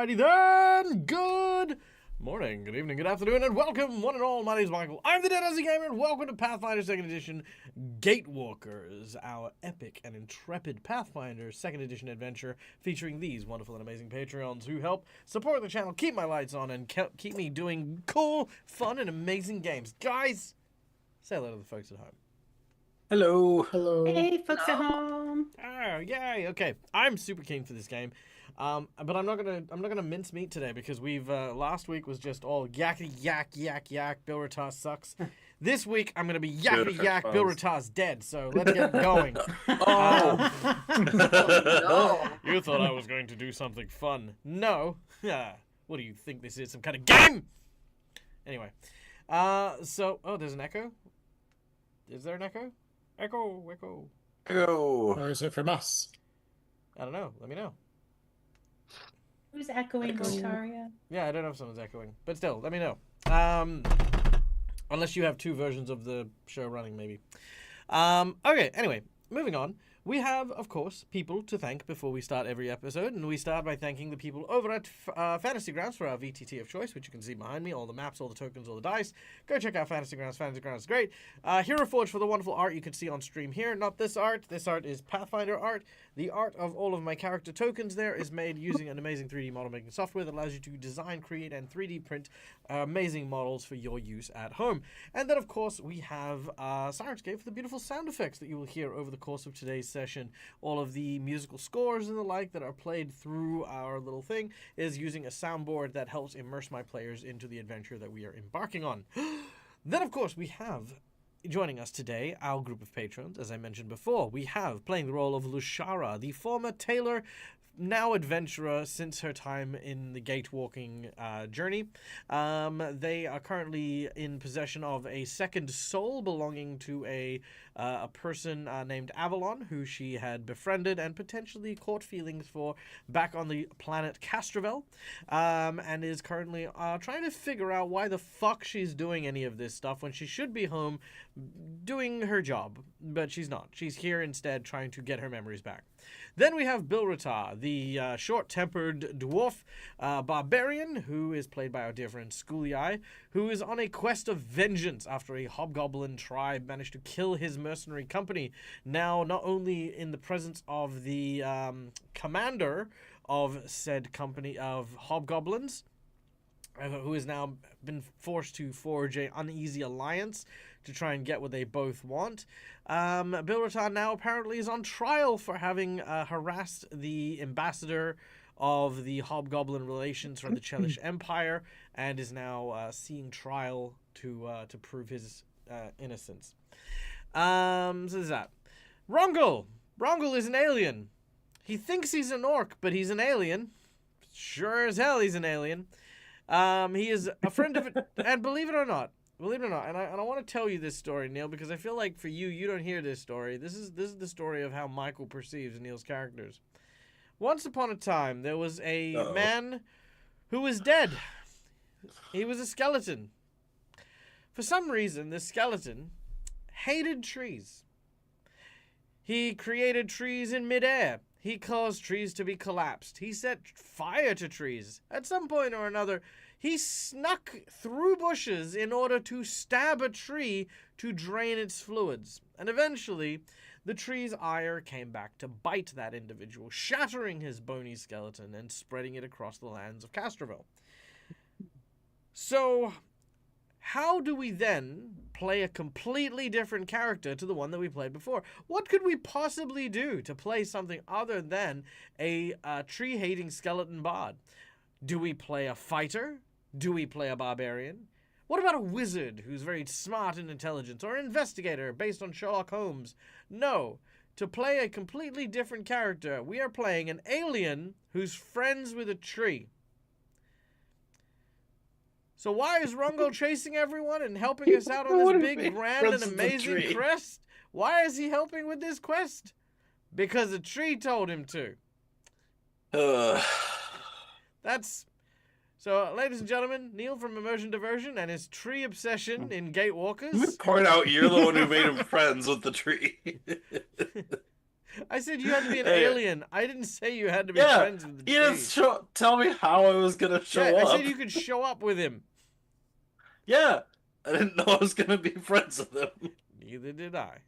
Alrighty then, good morning, good evening, good afternoon, and welcome one and all. My name is Michael. I'm the Dead Aussie Gamer, and welcome to Pathfinder 2nd Edition Gatewalkers, our epic and intrepid Pathfinder 2nd Edition adventure featuring these wonderful and amazing Patreons who help support the channel, keep my lights on, and keep me doing cool, fun, and amazing games. Guys, say hello to the folks at home. Hello. Hello. Hey, folks at home. Oh, yay! Okay, I'm super keen for this game, but I'm not gonna mince meat today because we've last week was just all yakety yak. Bill Ratar sucks. This week I'm gonna be yakety yak. Bill Ratar's dead. So let's get going. Oh. No. You thought I was going to do something fun? No. What do you think this is? Some kind of game? Anyway, so there's an echo. Is there an echo? Echo. Go. Or is it from us? I don't know. Let me know. Who's echoing, Rotaria? Yeah, I don't know if someone's echoing, but still, let me know. Unless you have two versions of the show running, maybe. Okay, anyway, moving on. We have, of course, people to thank before we start every episode, and we start by thanking the people over at Fantasy Grounds for our VTT of choice, which you can see behind me, all the maps, all the tokens, all the dice. Go check out Fantasy Grounds. Fantasy Grounds is great. Hero Forge for the wonderful art you can see on stream here. Not this art. This art is Pathfinder art. The art of all of my character tokens there is made using an amazing 3D model making software that allows you to design, create, and 3D print amazing models for your use at home. And then, of course, we have Sirenscape for the beautiful sound effects that you will hear over the course of today's session. All of the musical scores and the like that are played through our little thing is using a soundboard that helps immerse my players into the adventure that we are embarking on. Then, of course, we have joining us today our group of patrons. As I mentioned before, we have playing the role of Lushara, the former tailor, now adventurer since her time in the gatewalking journey. They are currently in possession of a second soul belonging to a person named Avalon, who she had befriended and potentially caught feelings for back on the planet Castrovel, and is currently trying to figure out why the fuck she's doing any of this stuff when she should be home doing her job, but she's not. She's here instead trying to get her memories back. Then we have Bill Ratar, the short-tempered dwarf barbarian, who is played by our dear friend Schooly Eye, who is on a quest of vengeance after a hobgoblin tribe managed to kill his mercenary company. Now, not only in the presence of the commander of said company of hobgoblins, who has now been forced to forge an uneasy alliance to try and get what they both want. Bill Ratar now apparently is on trial for having harassed the ambassador of the Hobgoblin relations from the Chelish Empire, and is now seeing trial to prove his innocence. So there's that. Rongul is an alien. He thinks he's an orc, but he's an alien. Sure as hell he's an alien. He is a friend of it, and believe it or not, and I want to tell you this story, Neil, because I feel like for you don't hear this story. This is the story of how Michael perceives Neil's characters. Once upon a time, there was a man who was dead. He was a skeleton. For some reason, this skeleton hated trees. He created trees in midair. He caused trees to be collapsed. He set fire to trees. At some point or another, he snuck through bushes in order to stab a tree to drain its fluids. And eventually, the tree's ire came back to bite that individual, shattering his bony skeleton and spreading it across the lands of Castrovel. So, how do we then play a completely different character to the one that we played before? What could we possibly do to play something other than a tree-hating skeleton bard? Do we play a fighter? Do we play a barbarian? What about a wizard who's very smart and intelligent, or an investigator based on Sherlock Holmes? No. To play a completely different character, we are playing an alien who's friends with a tree. So why is Rongul chasing everyone and helping us out on this big, grand, and amazing quest? Why is he helping with this quest? Because a tree told him to. That's... So, ladies and gentlemen, Neil from Immersion Diversion and his tree obsession in Gatewalkers. Point out you're the one who made him friends with the tree. I said you had to be an Hey. alien. I didn't say you had to be Yeah, friends with the you didn't tree. tell me how I was gonna show Yeah, I up. said you could show up with him. Yeah, I didn't know I was gonna be friends with him. Neither did I.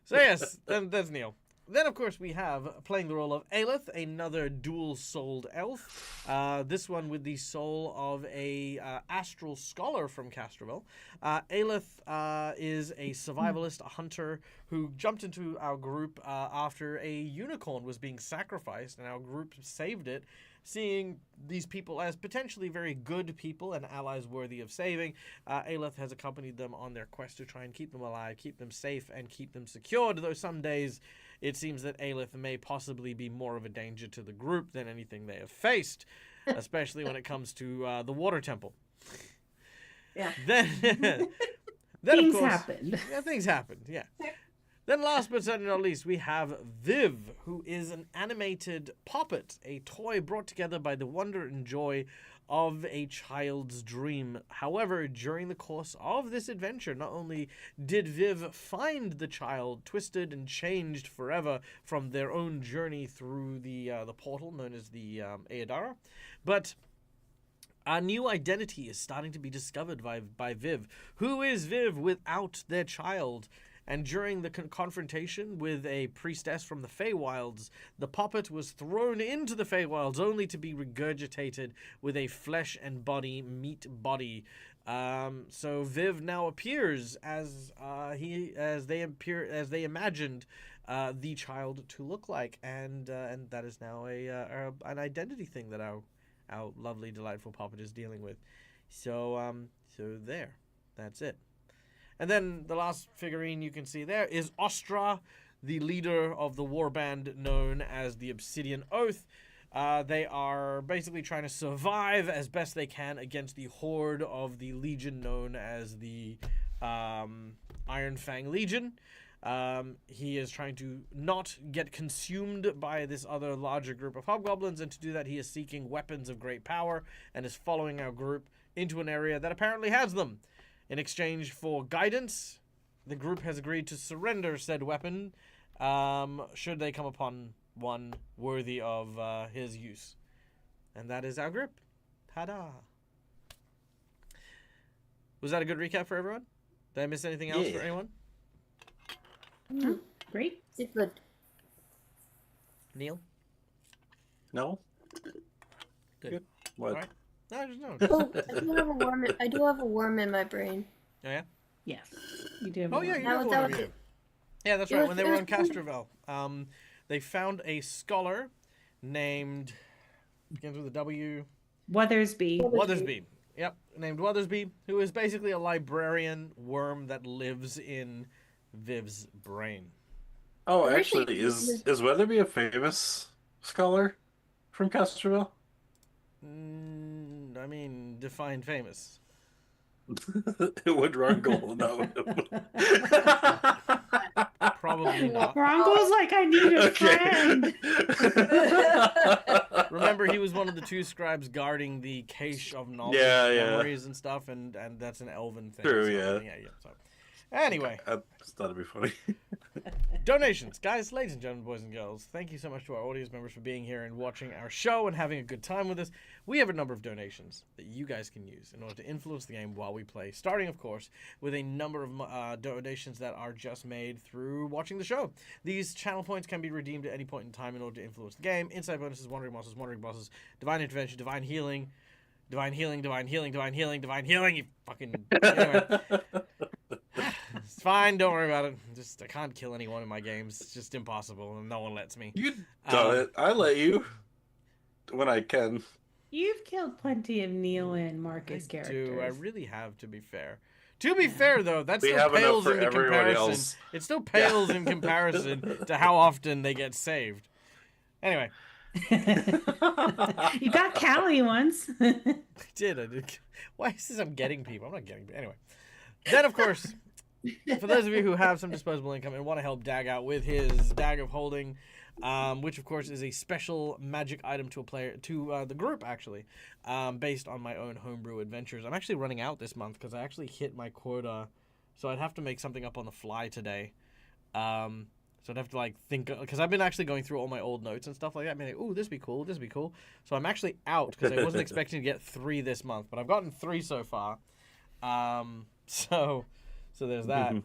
So yes, then that's Neil. Then, of course, we have playing the role of Aelith, another dual-souled elf. This one with the soul of a astral scholar from Castrovel. Aelith is a survivalist, a hunter, who jumped into our group after a unicorn was being sacrificed, and our group saved it, seeing these people as potentially very good people and allies worthy of saving. Aelith has accompanied them on their quest to try and keep them alive, keep them safe, and keep them secured, though some days it seems that Aelith may possibly be more of a danger to the group than anything they have faced, especially when it comes to the water temple. Yeah. Then Things of course, happened. Yeah, things happened, yeah. Then last but certainly not least, we have Viv, who is an animated poppet, a toy brought together by the wonder and joy of a child's dream. However, during the course of this adventure, not only did Viv find the child twisted and changed forever from their own journey through the portal known as the Aedara, but a new identity is starting to be discovered by Viv. Who is Viv without their child? And during the confrontation with a priestess from the Feywilds, the puppet was thrown into the Feywilds only to be regurgitated with a flesh and body meat body. So Viv now appears as they imagined the child to look like, and that is now an identity thing that our lovely, delightful puppet is dealing with. So that's it. And then the last figurine you can see there is Ostra, the leader of the warband known as the Obsidian Oath. They are basically trying to survive as best they can against the horde of the legion known as the Iron Fang Legion. He is trying to not get consumed by this other larger group of hobgoblins, and to do that he is seeking weapons of great power and is following our group into an area that apparently has them. In exchange for guidance, the group has agreed to surrender said weapon should they come upon one worthy of his use. And that is our group. Ta-da! Was that a good recap for everyone? Did I miss anything else for anyone? Great. It's good. Neil? No? Good. What? All right. No, just no. Oh, I do have a worm in my brain. Oh, yeah? Yes. You do. Oh, yeah, you That have was- one that of was you. it. Yeah, that's It right. was- When they it were was on cool. Castrovel, they found a scholar named, begins with a W, Weathersby. Wothersby. Yep, named Wothersby, who is basically a librarian worm that lives in Viv's brain. Oh, Actually, actually, is Weatherby a famous scholar from Castroville? I mean, define famous. It would Rungle know him. Probably not. Rongo's like, I need a friend. Remember, he was one of the two scribes guarding the cache of knowledge, Yeah, yeah. memories, and stuff, and that's an elven thing. True, so, yeah. So, anyway, I just thought it'd be funny. donations, guys, ladies and gentlemen, boys and girls. Thank you so much to our audience members for being here and watching our show and having a good time with us. We have a number of donations that you guys can use in order to influence the game while we play. Starting, of course, with a number of donations that are just made through watching the show. These channel points can be redeemed at any point in time in order to influence the game. Inside bonuses, wandering bosses, divine intervention, divine healing, you fucking... Anyway. It's fine, don't worry about it. I can't kill anyone in my games. It's just impossible, and no one lets me. You done it. I let you when I can. You've killed plenty of Neil and Marcus characters. I really have, to be fair. To be fair, though, that We still have enough pales for into everyone comparison. else. It still pales in comparison to how often they get saved. Anyway, You got Callie once. I did. Why is this I'm getting people? I'm not getting people. Anyway. Then, of course, for those of you who have some disposable income and want to help Dag out with his Dag of Holding, which, of course, is a special magic item to a player, to the group, actually, based on my own homebrew adventures. I'm actually running out this month because I actually hit my quota so I'd have to make something up on the fly today. So I'd have to like think, because I've been actually going through all my old notes and stuff like that. I'm like, ooh, this be cool, this be cool. So I'm actually out because I wasn't expecting to get 3 this month, but I've gotten 3 so far. So there's that.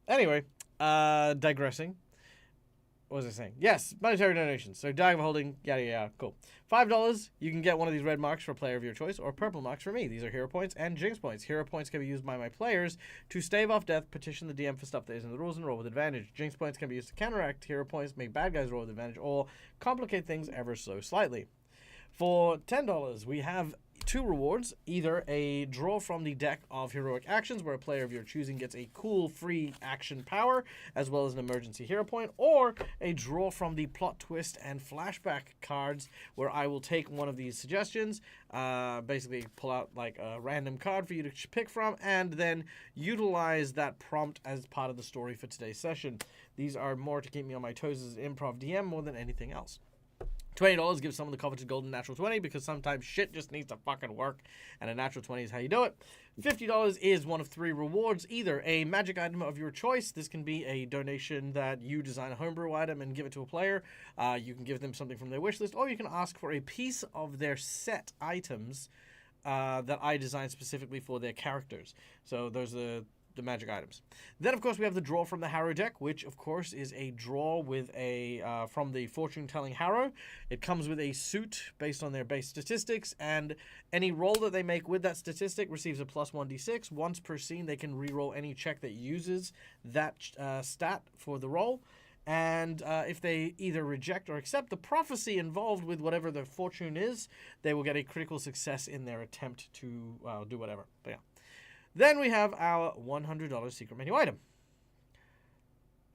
Anyway, digressing. What was I saying? Yes, monetary donations. So Dag of Holding, yada yada, cool. $5, you can get one of these red marks for a player of your choice, or purple marks for me. These are hero points and jinx points. Hero points can be used by my players to stave off death, petition the DM for stuff that isn't in the rules, and roll with advantage. Jinx points can be used to counteract hero points, make bad guys roll with advantage, or complicate things ever so slightly. For $10, we have 2 rewards, either a draw from the deck of heroic actions, where a player of your choosing gets a cool free action power, as well as an emergency hero point, or a draw from the plot twist and flashback cards, where I will take one of these suggestions, basically pull out like a random card for you to pick from, and then utilize that prompt as part of the story for today's session. These are more to keep me on my toes as an improv DM more than anything else. $20 gives someone the coveted golden natural 20, because sometimes shit just needs to fucking work, and a natural 20 is how you do it. $50 is one of 3 rewards, either a magic item of your choice. This can be a donation that you design a homebrew item and give it to a player. You can give them something from their wish list, or you can ask for a piece of their set items that I designed specifically for their characters. So those are the magic items. Then, of course, we have the draw from the Harrow deck, which, of course, is a draw with a from the fortune-telling Harrow. It comes with a suit based on their base statistics, and any roll that they make with that statistic receives a plus 1d6. Once per scene, they can re-roll any check that uses that stat for the roll. And if they either reject or accept the prophecy involved with whatever their fortune is, they will get a critical success in their attempt to do whatever. But yeah. Then we have our $100 secret menu item.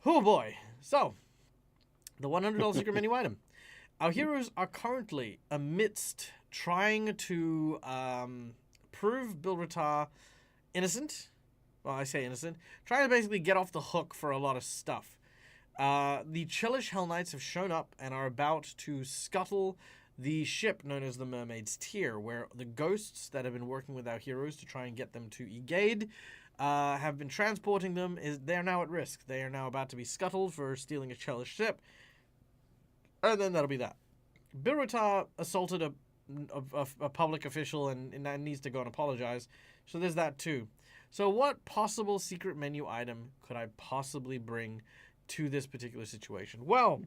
Oh boy. So, the $100 secret menu item. Our heroes are currently amidst trying to prove Bilratar innocent. Well, I say innocent. Trying to basically get off the hook for a lot of stuff. The Chillish Hell Knights have shown up and are about to scuttle the ship known as the Mermaid's Tear, where the ghosts that have been working with our heroes to try and get them to Egade have been transporting them. They're now at risk. They are now about to be scuttled for stealing a Chelish ship. And then that'll be that. Bilratar assaulted a public official and needs to go and apologize. So there's that too. So what possible secret menu item could I possibly bring to this particular situation? Well,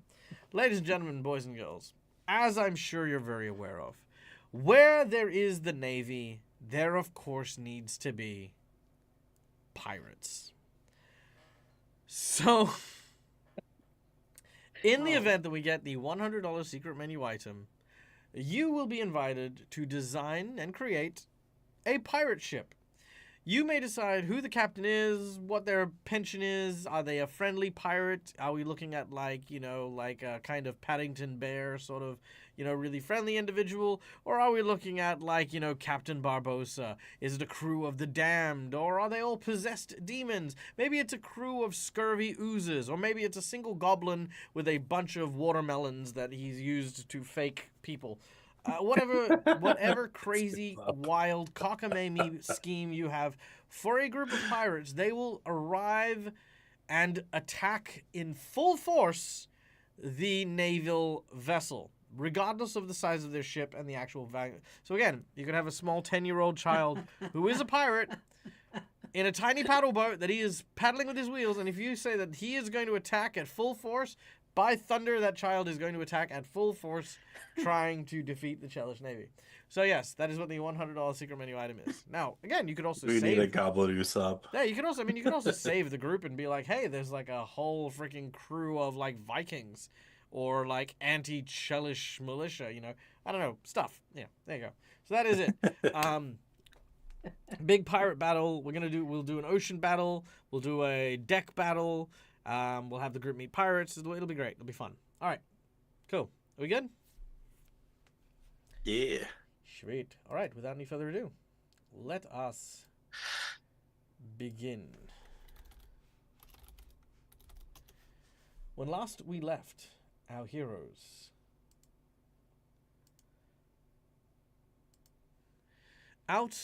ladies and gentlemen, boys and girls, as I'm sure you're very aware of, where there is the Navy, there of course needs to be pirates. So, in the event that we get the $100 secret menu item, you will be invited to design and create a pirate ship. You may decide who the captain is, what their pension is. Are they a friendly pirate? Are we looking at like a kind of Paddington Bear sort of, really friendly individual? Or are we looking at like, Captain Barbossa? Is it a crew of the damned? Or are they all possessed demons? Maybe it's a crew of scurvy oozes. Or maybe it's a single goblin with a bunch of watermelons that he's used to fake people. Whatever crazy, wild, cockamamie scheme you have for a group of pirates, they will arrive and attack in full force the naval vessel, regardless of the size of their ship and the actual value. So again, you could have a small 10-year-old child who is a pirate in a tiny paddle boat that he is paddling with his wheels, and if you say that he is going to attack at full force, by thunder, that child is going to attack at full force, trying to defeat the Chelish Navy. So yes, that is what the $100 secret menu item is. Now, again, you could also We need a goblin Usopp. Yeah, you could also save the group and be like, hey, there's like a whole freaking crew of like Vikings or like anti-Chelish militia, I don't know, stuff. Yeah, there you go. So that is it. Big pirate battle. We'll do an ocean battle. We'll do a deck battle. We'll have the group meet pirates. It'll be great. It'll be fun. All right. Cool. Are we good? Yeah. Sweet. All right. Without any further ado, let us begin. When last we left our heroes, out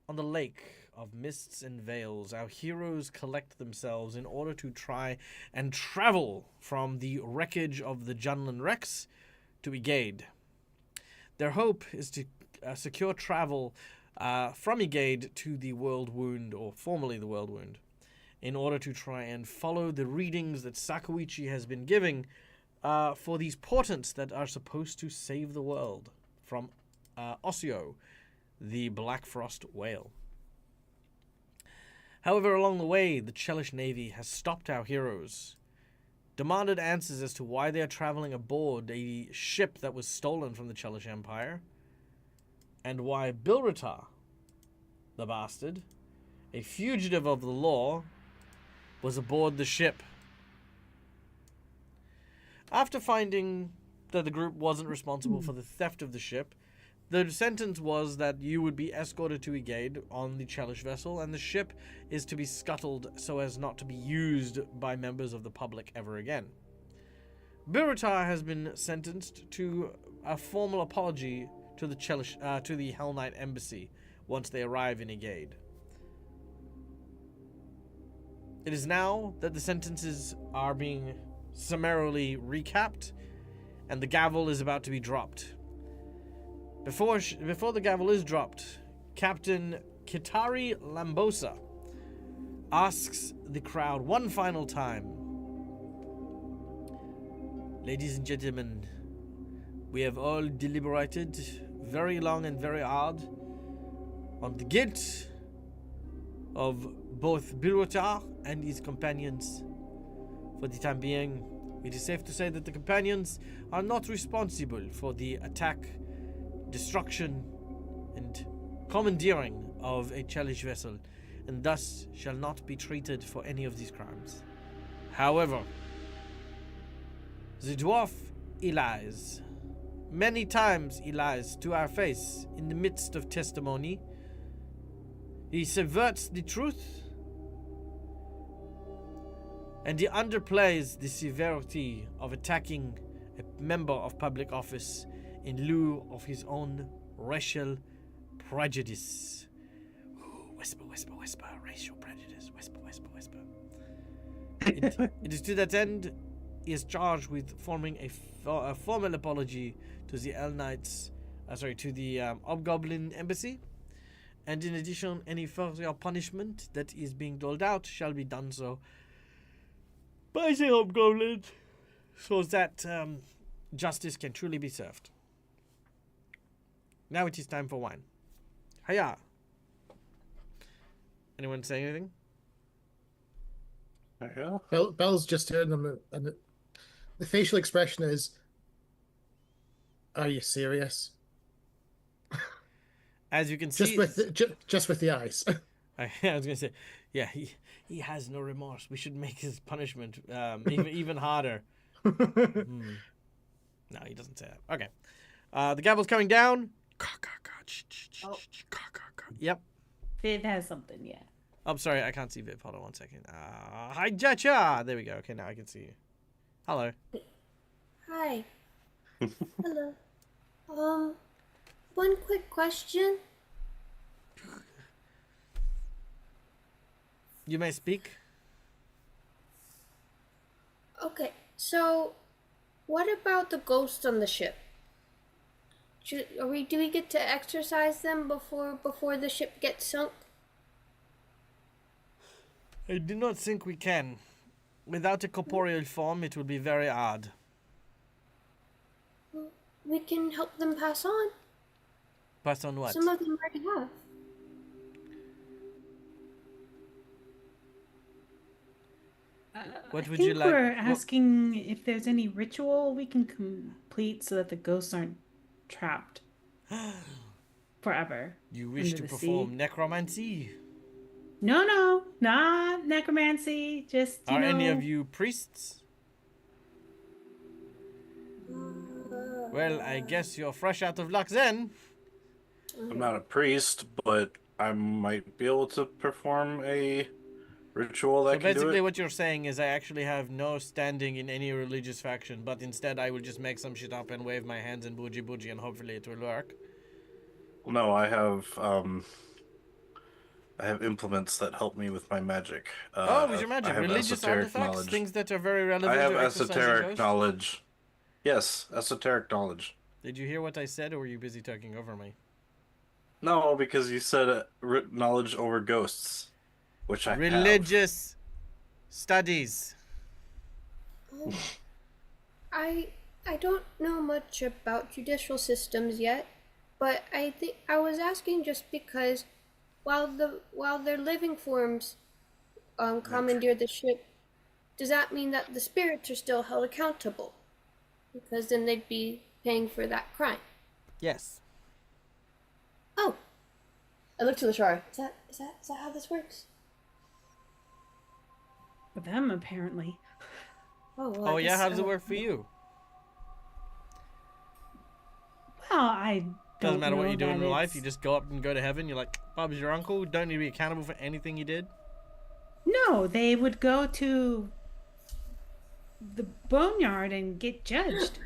on the lake of mists and veils, our heroes collect themselves in order to try and travel from the wreckage of the Junlan Rex to Egade. Their hope is to secure travel from Egade to the World Wound, or formerly the World Wound, in order to try and follow the readings that Sakuichi has been giving for these portents that are supposed to save the world from Osseo, the Black Frost whale. However, along the way, the Chelish Navy has stopped our heroes, demanded answers as to why they are traveling aboard a ship that was stolen from the Chelish Empire, and why Bilratar, the bastard, a fugitive of the law, was aboard the ship. After finding that the group wasn't responsible for the theft of the ship, the sentence was that you would be escorted to Egade on the Chelish vessel, and the ship is to be scuttled so as not to be used by members of the public ever again. Bilratar has been sentenced to a formal apology to the Hell Knight Embassy once they arrive in Egade. It is now that the sentences are being summarily recapped, and the gavel is about to be dropped. Before the gavel is dropped, Captain Kitari Lambosa asks the crowd one final time, "Ladies and gentlemen, we have all deliberated very long and very hard on the guilt of both Bilrotar and his companions. For the time being, it is safe to say that the companions are not responsible for the attack, destruction, and commandeering of a Chelish vessel, and thus shall not be treated for any of these crimes. However, the dwarf, he lies. Many times he lies to our face in the midst of testimony. He subverts the truth, and he underplays the severity of attacking a member of public office in lieu of his own racial prejudice." Ooh, whisper, whisper, whisper, racial prejudice, whisper, whisper, whisper. It is to that end he is charged with forming a formal apology to the to the Hobgoblin Embassy, and in addition, any further punishment that is being doled out shall be done so by the Hobgoblin, so that justice can truly be served. Now it is time for wine. Hiya! Anyone say anything? Yeah. Bell's just heard them, and the facial expression is, "Are you serious?" As you can see, Just with the eyes. I was gonna say, yeah, he has no remorse. We should make his punishment even harder. No, he doesn't say that. Okay, the gavel's coming down. Yep. Viv has something, yeah. I'm sorry, I can't see Viv. Hold on 1 second. Hi, Jacha. There we go. Okay, now I can see you. Hello. Hi. Hello. One quick question. You may speak. Okay, so what about the ghosts on the ship? Do we get to exercise them before the ship gets sunk? I do not think we can. Without a corporeal form, it would be very hard. We can help them pass on. Pass on what? Some of them already have. What would I you think like? we're asking if there's any ritual we can complete so that the ghosts aren't trapped forever. You wish under to the perform sea. necromancy? No, not necromancy. Just Are any of you priests? Well, I guess you're fresh out of luck then. I'm not a priest, but I might be able to perform a ritual that So can do basically it. what you're saying is I actually have no standing in any religious faction, but instead I will just make some shit up and wave my hands and bougie bougie and hopefully it will work. No, I have I have implements that help me with my magic. Oh, with your magic, I have religious esoteric artifacts, knowledge. things that are very relevant I have to exercising esoteric ghosts. knowledge. Yes, esoteric knowledge. Did you hear what I said, or were you busy talking over me? No, because you said knowledge over ghosts, which I have. Religious studies. Oh, I don't know much about judicial systems yet, but I think I was asking just because while their living forms commandeer the ship, does that mean that the spirits are still held accountable? Because then they'd be paying for that crime. Yes. Oh, I looked to Lashara. Is that how this works? For them, apparently. Oh, well, Oh I yeah, guess how does it so. work for you? Well, I Doesn't don't matter what know you do in that real life. it's- You just go up and go to heaven. You're like, Bob's your uncle. Don't need to be accountable for anything you did. No, they would go to the boneyard and get judged.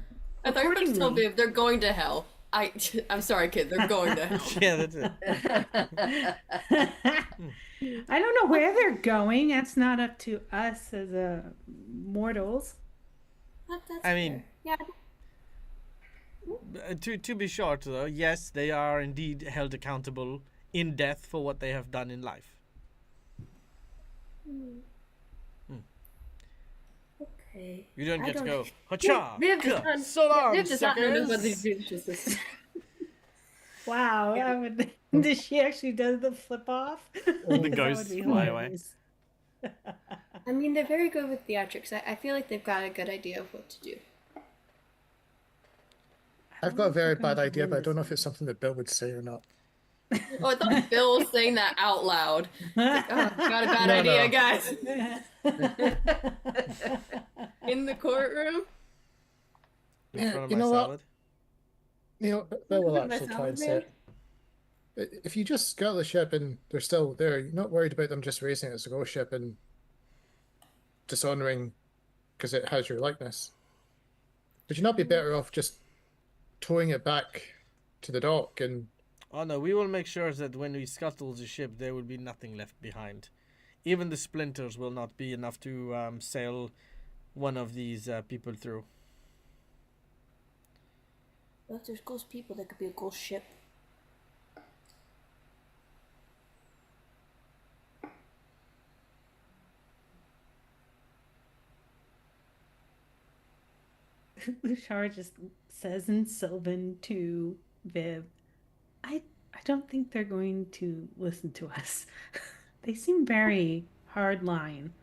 I thought you were going to tell accordingly. me if they're going to hell. I'm sorry, kid. They're going to hell. Yeah, that's it. I don't know where they're going. That's not up to us as mortals. That's I mean- fair. Yeah. To be short, though, yes, they are indeed held accountable in death for what they have done in life. Okay. You don't I get to don't- go, hacha, Viv does not- so long, Viv does not know about the suckers. judicial system. Wow, that would, does she actually do the flip off? The ghosts fly away. I mean, they're very good with theatrics. I feel like they've got a good idea of what to do. I've got a very bad idea, but I don't know if it's something that Bill would say or not. Oh, I thought Bill was saying that out loud. Oh, got a bad No, idea, no. guys. In the courtroom. In Yeah, front of you my know what? salad. You know, Bill will My actually try salad and say man? it. If you just scale the ship and they're still there, you're not worried about them just raising it as a ghost ship and dishonoring because it has your likeness. Would you not be better off just towing it back to the dock and Oh no, we will make sure that when we scuttle the ship, there will be nothing left behind. Even the splinters will not be enough to sail one of these people through. Well, if there's ghost people, there could be a ghost ship. Lushar just says in Sylvan to Viv, I don't think they're going to listen to us. They seem very hard line.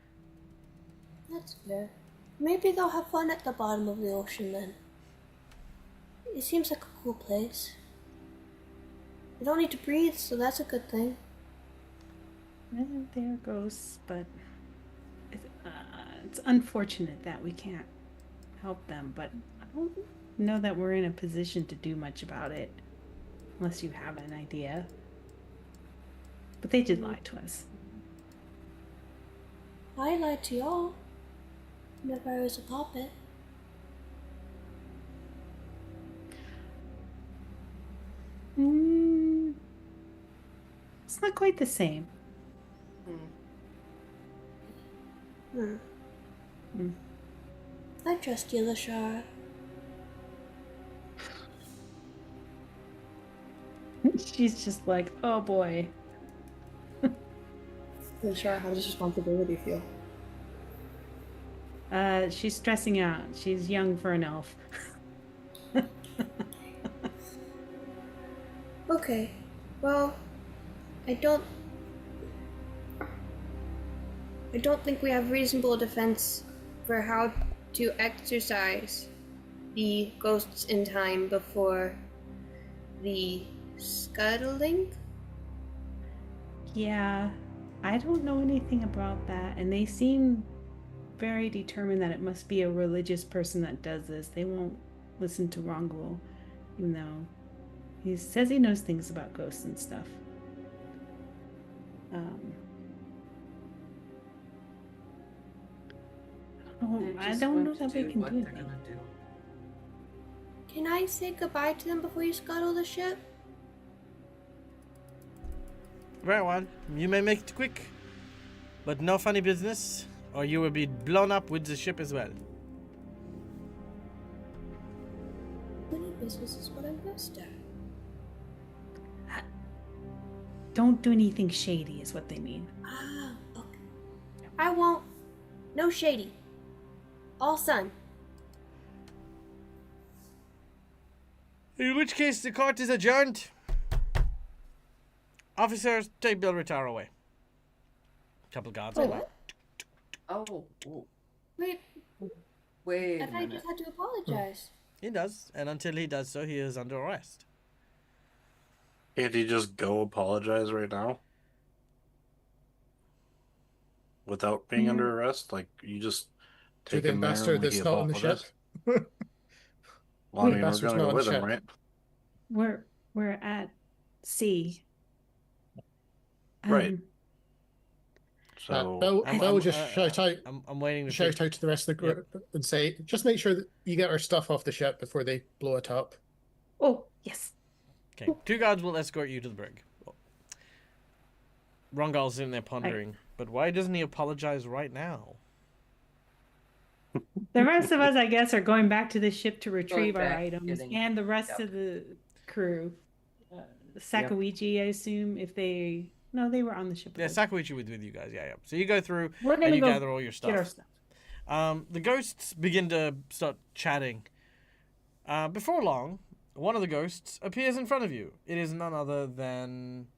That's fair. Maybe they'll have fun at the bottom of the ocean then. It seems like a cool place. They don't need to breathe, so that's a good thing. They're ghosts, but it's unfortunate that we can't help them. But I don't know that we're in a position to do much about it, unless you have an idea. But they did lie to us. I lied to y'all. Whenever I was a puppet. It's not quite the same. I trust you, Lashara. She's just like, oh boy. Lashara, how does responsibility feel? She's stressing out. She's young for an elf. Okay. Well, I don't think we have reasonable defense for how to exercise the ghosts in time before the scuttling. Yeah, I don't know anything about that, and they seem very determined that it must be a religious person that does this. They won't listen to Rongul, even though he says he knows things about ghosts and stuff. I don't know that we can do anything. Can I say goodbye to them before you scuttle the ship? Very well. You may make it quick, but no funny business, or you will be blown up with the ship as well. Funny business is what I'm best at. Don't do anything shady, is what they mean. Ah, okay. I won't. No shady. All sun. In which case, the court is adjourned. Officers, take Bill Retire away. Couple guards. Wait, away. what? Oh, oh, Wait, wait I a thought I minute. just had to apologize. He does, and until he does so, he is under arrest. Can't he just go apologize right now? Without being under arrest? Like, you just To take the him there ambassador and he that's not on the ship. apologizes? Well, I mean, we're ambassador's gonna not go on the with him, ship. right? We're at sea. Right. So, Bill will just shout out I'm waiting to shout out to the rest of the group and say, just make sure that you get our stuff off the ship before they blow it up. Oh, yes. Okay, 2 guards will escort you to the brig. Rongal's in there pondering, but why doesn't he apologize right now? The rest of us, I guess, are going back to the ship to retrieve our back, items, getting- and the rest Yep. of the crew. Sakawichi, I assume, if they... No, they were on the ship. Yeah, Sakawichi with you guys. Yeah. So you go through We're and gonna you go gather all your get our stuff. stuff. The ghosts begin to start chatting. Before long, one of the ghosts appears in front of you. It is none other than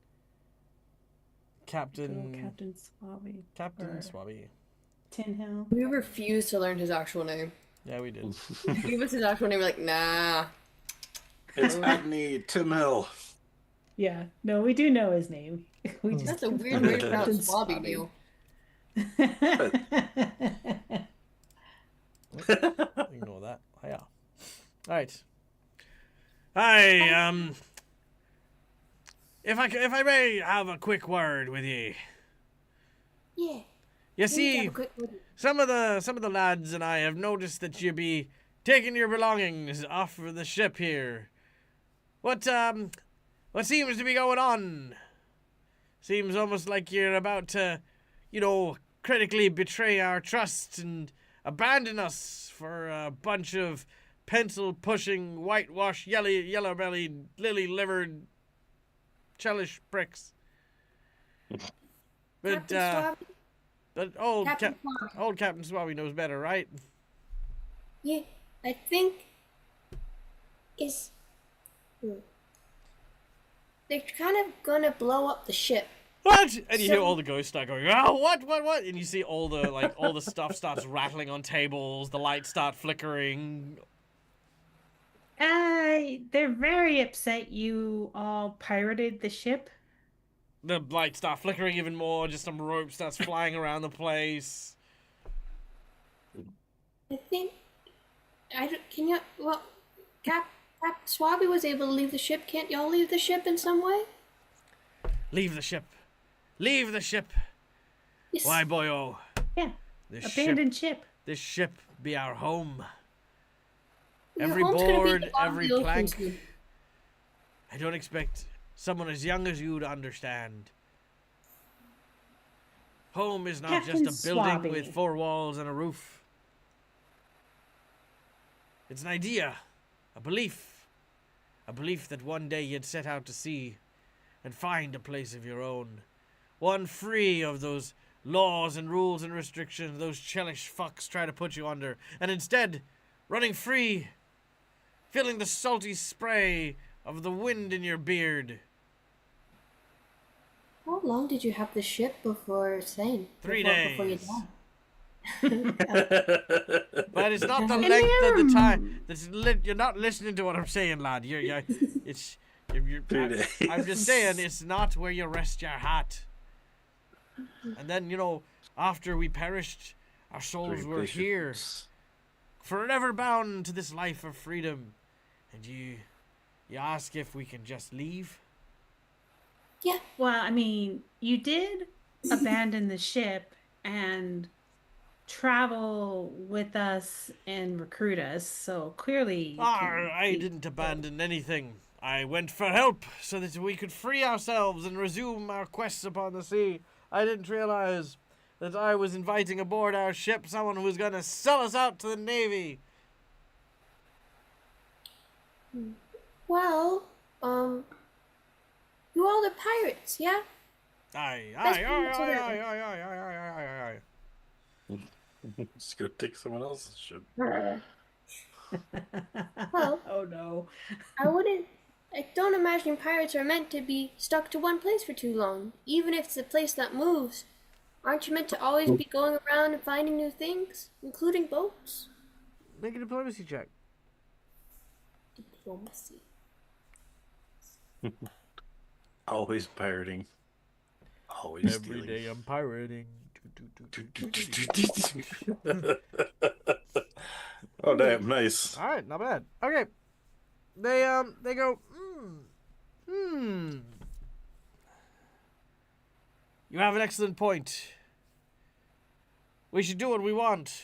Captain Captain Swabby. Captain or- Swabby. Tin Hill. We refuse to learn his actual name. Yeah, we did. Give us his actual name, we're like, nah. it's Agni Tim Hill. Yeah. No, we do know his name. We just That's a weird don't know way to pronounce Captain Swabby Swabby. Neil. Ignore that. Oh, yeah. All right. Hi. If I may have a quick word with ye. Yeah. You we need to see, have a quick word. some of the lads and I have noticed that you be taking your belongings off of the ship here. What seems to be going on? Seems almost like you're about to, critically betray our trust and abandon us for a bunch of pencil-pushing, whitewashed, yellow-bellied, lily-livered, chellish pricks. But Captain Swabby? but old Captain Swabby. old Captain Swabby knows better, right? Yeah, I think is they're kind of gonna blow up the ship. What? And you hear So- all the ghosts start going, oh, what? And you see all the stuff starts rattling on tables, the lights start flickering. They're very upset you all pirated the ship. The lights start flickering even more, just some rope starts flying around the place. I think can you Cap Swabby was able to leave the ship. Can't y'all leave the ship in some way? Leave the ship. Leave the ship. Yes. Why, boyo? Yeah. This Abandoned ship. This ship be our home. Your Every home's gonna be at board, the bottom of every the ocean plank. soon. I don't expect someone as young as you to understand. Home is not Captain just a building Swabby. with 4 walls and a roof. It's an idea, a belief that one day you'd set out to sea and find a place of your own. One free of those laws and rules and restrictions those chellish fucks try to put you under, and instead, running free, feeling the salty spray of the wind in your beard. How long did you have the ship before saying? 3 Before you days. died? But it's not the length of the time. You're not listening to what I'm saying, lad. You're 3 days. I'm just saying it's not where you rest your hat. And then, after we perished, our souls were here, forever bound to this life of freedom. And you ask if we can just leave? Yeah. Well, I mean, you did abandon the ship and travel with us and recruit us, so clearly you can I didn't abandon anything. I went for help so that we could free ourselves and resume our quests upon the sea. I didn't realize that I was inviting aboard our ship someone who was going to sell us out to the Navy. Well, you all are pirates, yeah? Aye, That's aye, pretty aye, much aye, it. aye, aye, aye, aye, aye, aye. Just go take someone else's ship. Well, Oh no. I don't imagine pirates are meant to be stuck to one place for too long. Even if it's a place that moves, aren't you meant to always be going around and finding new things, including boats? Make a diplomacy check. Diplomacy. Always pirating. Always Every stealing. day I'm pirating. Oh damn, nice. All right, not bad. Okay, they go. You have an excellent point. We should do what we want.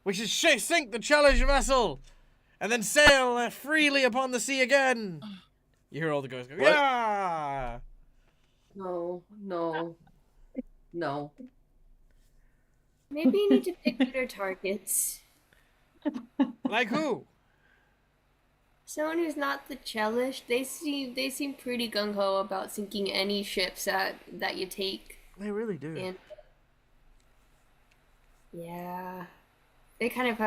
We should sink the challenge vessel, and then sail freely upon the sea again. You hear all the ghosts go, What? yeah! No, no, no. Maybe you need to pick better targets. Like who? Someone who's not the cellist. They seem pretty gung ho about sinking any ships that you take. They really do. And yeah, they kind of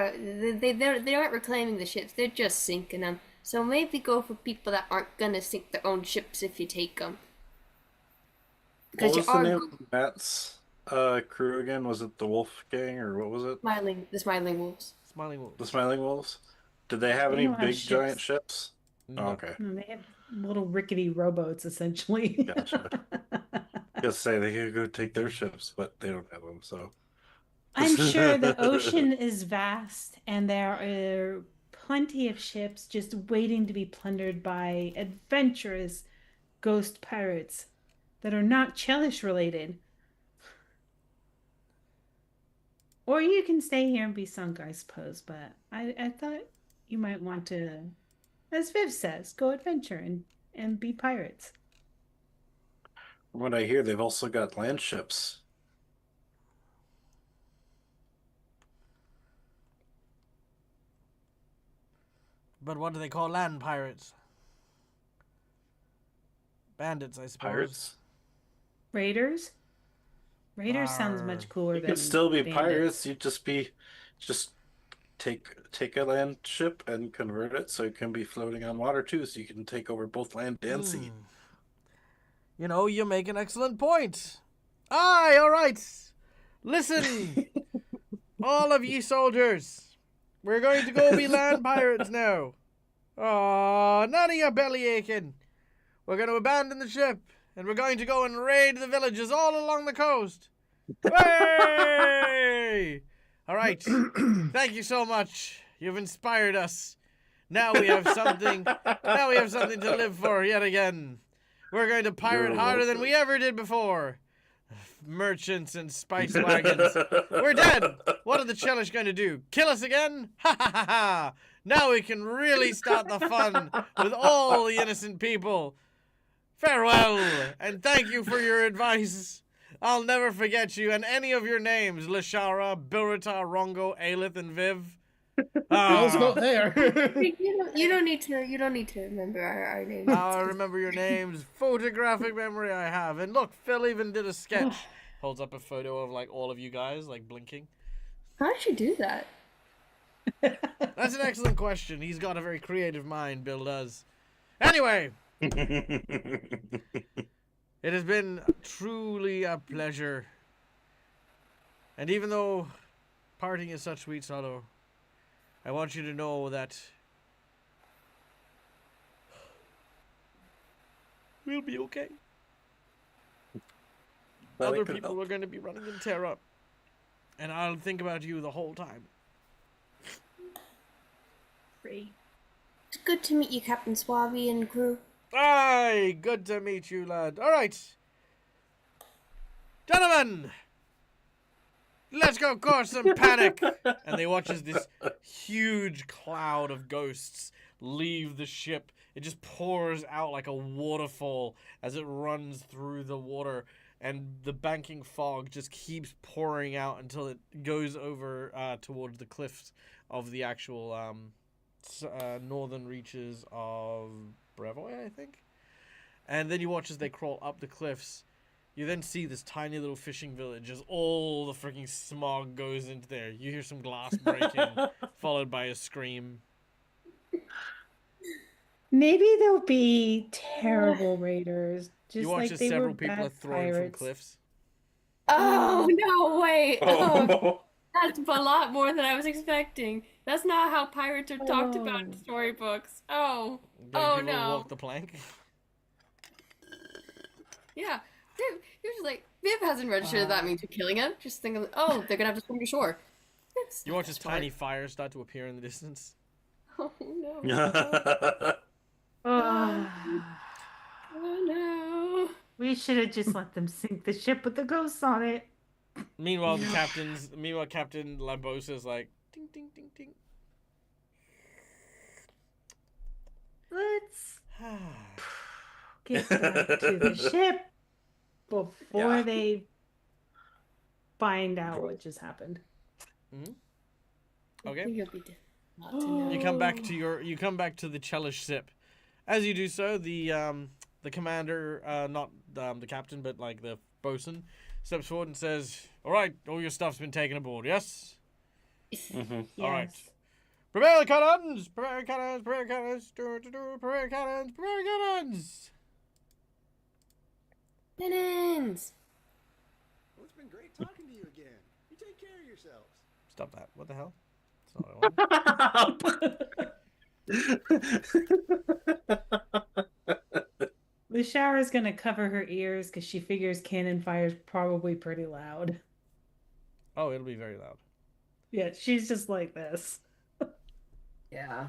they aren't reclaiming the ships. They're just sinking them. So maybe go for people that aren't gonna sink their own ships if you take them. What was the name of Matt's crew again? Was it the Wolf Gang or what was it? the Smiling Wolves. Smiling wolves. The Smiling Wolves? Did they have They any don't have big ships. giant ships? No. Oh, okay. No, they have little rickety rowboats, essentially. Gotcha. Just say they could go take their ships, but they don't have them, so. I'm sure the ocean is vast and there are plenty of ships just waiting to be plundered by adventurous ghost pirates that are not Chelish related. Or you can stay here and be sunk, I suppose, but I thought you might want to, as Viv says, go adventure and be pirates. From what I hear, they've also got land ships. But what do they call land pirates? Bandits, I suppose. Pirates. Raiders? Raiders sounds Arr. much cooler You than could still be bandits. pirates. You'd just take a land ship and convert it so it can be floating on water too, so you can take over both land and sea. You know, you make an excellent point. Aye, all right. Listen, all of ye soldiers, we're going to go be land pirates now. Oh, none of your belly aching. We're going to abandon the ship, and we're going to go and raid the villages all along the coast. Hey! All right. Thank you so much. You've inspired us. Now we have something. Now we have something to live for yet again. We're going to pirate You're harder than welcome. we ever did before. Merchants and spice wagons. We're dead. What are the Chelish going to do? Kill us again? Ha ha ha ha! Now we can really start the fun with all the innocent people. Farewell, and thank you for your advice. I'll never forget you and any of your names, Lashara, Bilritar, Rongo, Aelith, and Viv. Bill's not there. You don't need to remember our names. I'll remember your names. Photographic memory I have. And look, Phil even did a sketch. Holds up a photo of like all of you guys, like blinking. How did you do that? That's an excellent question. He's got a very creative mind, Bill does. Anyway, it has been truly a pleasure. And even though parting is such sweet sorrow, I want you to know that we'll be okay. Other people are going to be running in terror. And I'll think about you the whole time. Great. It's good to meet you, Captain Suave and crew. Aye, good to meet you, lad. All right. Gentlemen, let's go cause some panic. And they watch as this huge cloud of ghosts leave the ship It just pours out like a waterfall as it runs through the water, and the banking fog just keeps pouring out until it goes over towards the cliffs of the actual northern reaches of Brevoy, I think. And then you watch as they crawl up the cliffs. You then see this tiny little fishing village as all the freaking smog goes into there. You hear some glass breaking, followed by a scream. Maybe they'll be terrible raiders, just You watch like as they several were people bad are thrown from pirates. cliffs. Oh no! Wait. Oh, Oh. that's a lot more than I was expecting. That's not how pirates are talked about in Oh. storybooks. Oh. Then Oh people no. walk the plank. Yeah. You're just like, Viv hasn't registered that means you're killing him. Just thinking, oh, they're gonna have to swim to shore. It's You not watch as smart. tiny fires start to appear in the distance. Oh no. Ah. Oh no. We should have just let them sink the ship with the ghosts on it. Meanwhile, Captain Lambosa is like, ding, ding, ding, ding. Let's get back to the ship before Yeah. they find out what just happened. Okay. You'll be not to know. You come back to the Chelish ship. As you do so, the commander, not the captain, but like the bosun, steps forward and says, "All right, all your stuff's been taken aboard. Yes. Mhm. All right. Yes. Prepare the cannons! Prepare cannons! Prepare cannons! Prepare cannons! Prepare cannons!" Cannons! Well, it's been great talking to you again. You take care of yourselves. Stop that! What the hell? That's not what I want. The shower's gonna cover her ears because she figures cannon fire's probably pretty loud. Oh, it'll be very loud. Yeah, she's just like this. Yeah.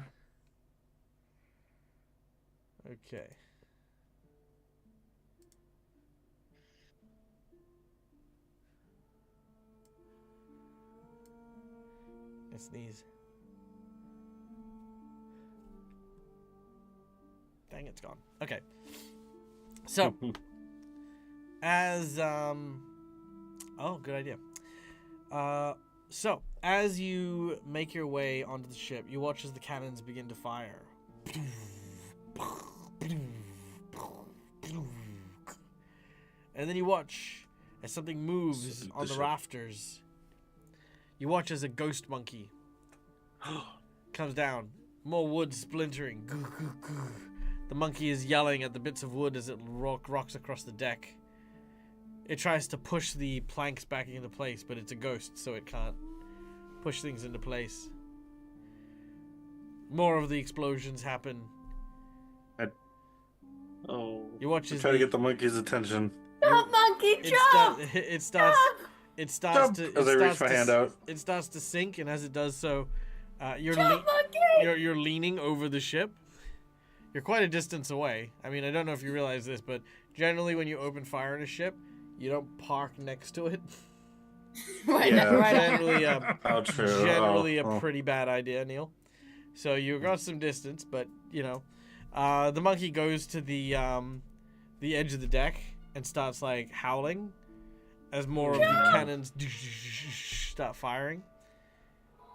Okay. I sneeze. Dang, it's gone. Okay. So, as oh, good idea. So as you make your way onto the ship, you watch as the cannons begin to fire. And then you watch as something moves Salute on the the ship. rafters. You watch as a ghost monkey comes down. More wood splintering. The monkey is yelling at the bits of wood as it rocks across the deck. It tries to push the planks back into place, but it's a ghost, so it can't push things into place. More of the explosions happen. Oh. You watch I'm as trying to get the monkey's attention. Jump, monkey, it, jump! it starts Jump! to As I reach my hand out. It starts to sink, and as it does so, you're Jump, monkey! you're leaning over the ship. You're quite a distance away. I mean, I don't know if you realize this, but generally when you open fire in a ship, you don't park next to it. Right, Yeah. right. Generally, Oh, true. generally Oh, a pretty bad idea, Neil. So you got some distance, but you know, the monkey goes to the edge of the deck and starts like howling as more of the cannons start firing.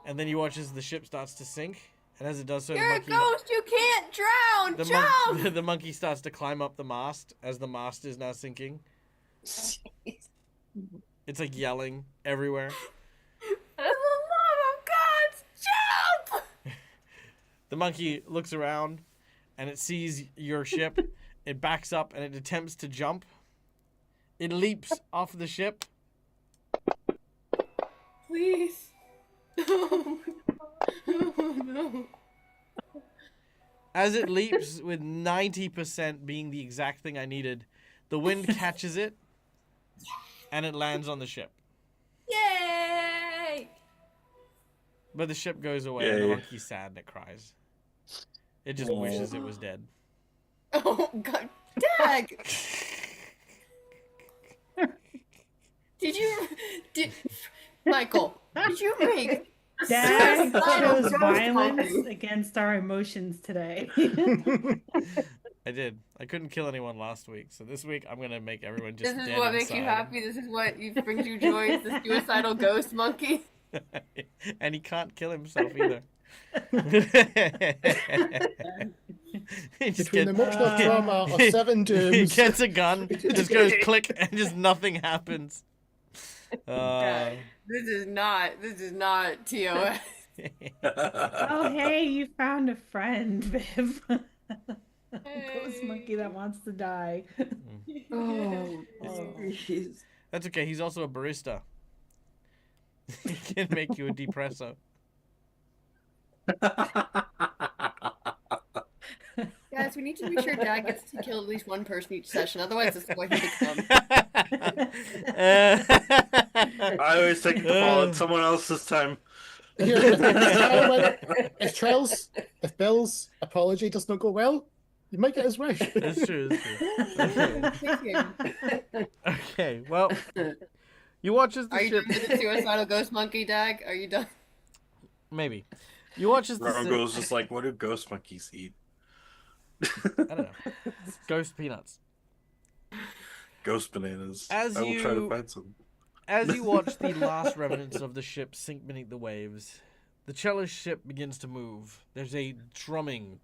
And then you watch as the ship starts to sink, and as it does so, You're a ghost, you can't drown! the Jump! the monkey starts to climb up the mast as the mast is now sinking. It's like yelling everywhere. For the love of God, jump! The monkey looks around and it sees your ship. It backs up and it attempts to jump. It leaps off the ship. Please. Oh, no. As it leaps, with 90% being the exact thing I needed, the wind catches it and it lands on the ship. Yay! But the ship goes away and the Yay. monkey's sad and it cries. It just wishes it was dead. Oh, God. Dag! Did Michael, did you make a Dad chose Ghost violence monkey. against our emotions today. I did. I couldn't kill anyone last week, so this week I'm gonna make everyone just This is dead what makes you inside. happy. This is what brings you joy. It's the suicidal ghost monkey. And he can't kill himself either. He just Between the emotional trauma of 7 he dooms. gets a gun, just goes click, and just nothing happens. This is not TOS. Oh, hey, you found a friend, Viv. Ghost monkey that wants to die. Oh, jeez. That's okay. He's also a barista. He can make you a depresso. Guys, we need to make sure Dad gets to kill at least one person each session. Otherwise, this is what he becomes. I always take the fall at someone else this time. Here, if Bill's apology does not go well, you might get his wish. That's true. That's true. Okay, well, you watch as the Are you ship. done with the suicidal ghost monkey, Dag? Are you done? Maybe. You watch as the Rongo's just like, what do ghost monkeys eat? I don't know. Ghost peanuts. Ghost bananas. As I will try you- to find some. As you watch the last remnants of the ship sink beneath the waves, the cello ship begins to move. There's a drumming.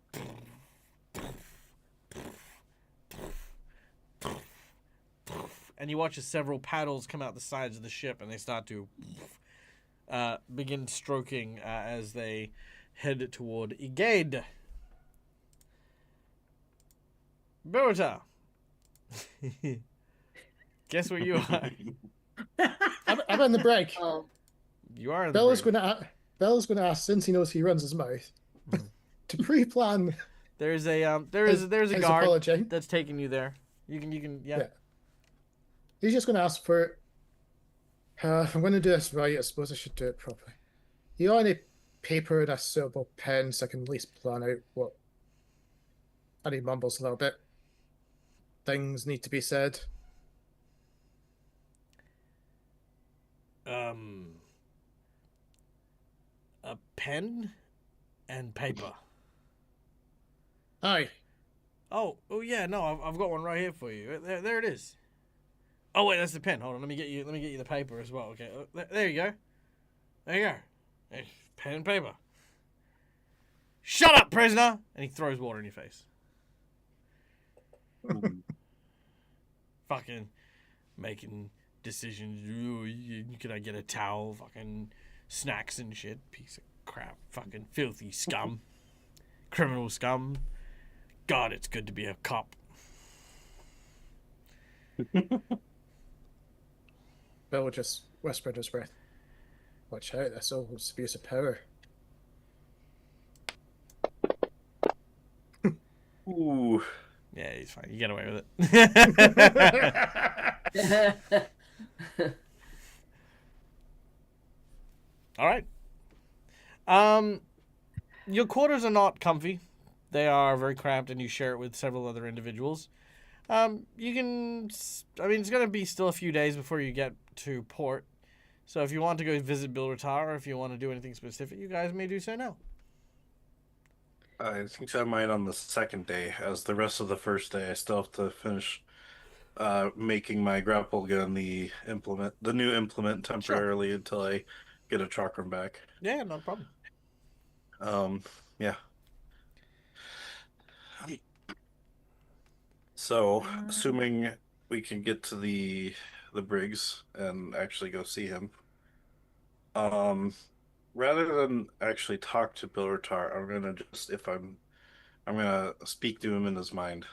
And you watch as several paddles come out the sides of the ship and they start to begin stroking as they head toward Igade. Berota. Guess where you are? I'm in the break. Oh, You are in the Bella's brig. going to ask, since he knows he runs his mouth, to pre-plan There's a there's a his guard apology. that's taking you there. You can yeah. Yeah. He's just going to ask for. If I'm going to do this right, I suppose I should do it properly. You got any paper and a suitable pen so I can at least plan out what. And he mumbles a little bit. Things need to be said. A pen and paper. Aye. Oh yeah, no, I've got one right here for you. There it is. Oh wait, that's the pen. Hold on, let me get you the paper as well. Okay, there you go. There you go. There's pen and paper. Shut up, prisoner! And he throws water in your face. Fucking making decisions. Ooh, can I get a towel? Fucking snacks and shit. Piece of crap. Fucking filthy scum. Criminal scum. God, it's good to be a cop. Bill just whispered his breath. Watch out, that's all abuse of power. Ooh. Yeah, he's fine. You get away with it. All right. Your quarters are not comfy. They are very cramped, and you share it with several other individuals. You can. I mean, it's going to be still a few days before you get to port. So if you want to go visit Bilratar, or if you want to do anything specific, you guys may do so now. I think I might on the second day, as the rest of the first day I still have to finish making my grapple gun the new implement temporarily until I get a chakram back. Yeah, no problem. Yeah. So, assuming we can get to the Briggs and actually go see him, rather than actually talk to Bilratar, I'm gonna just I'm gonna speak to him in his mind.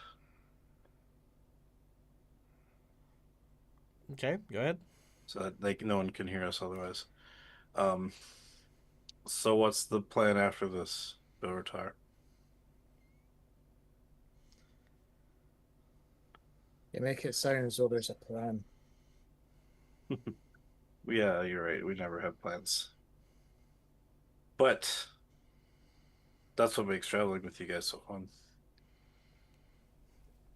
Okay, go ahead. So that no one can hear us otherwise. So what's the plan after this, Bilratar? You make it sound as though there's a plan. Yeah, you're right. We never have plans. But that's what makes traveling with you guys so fun.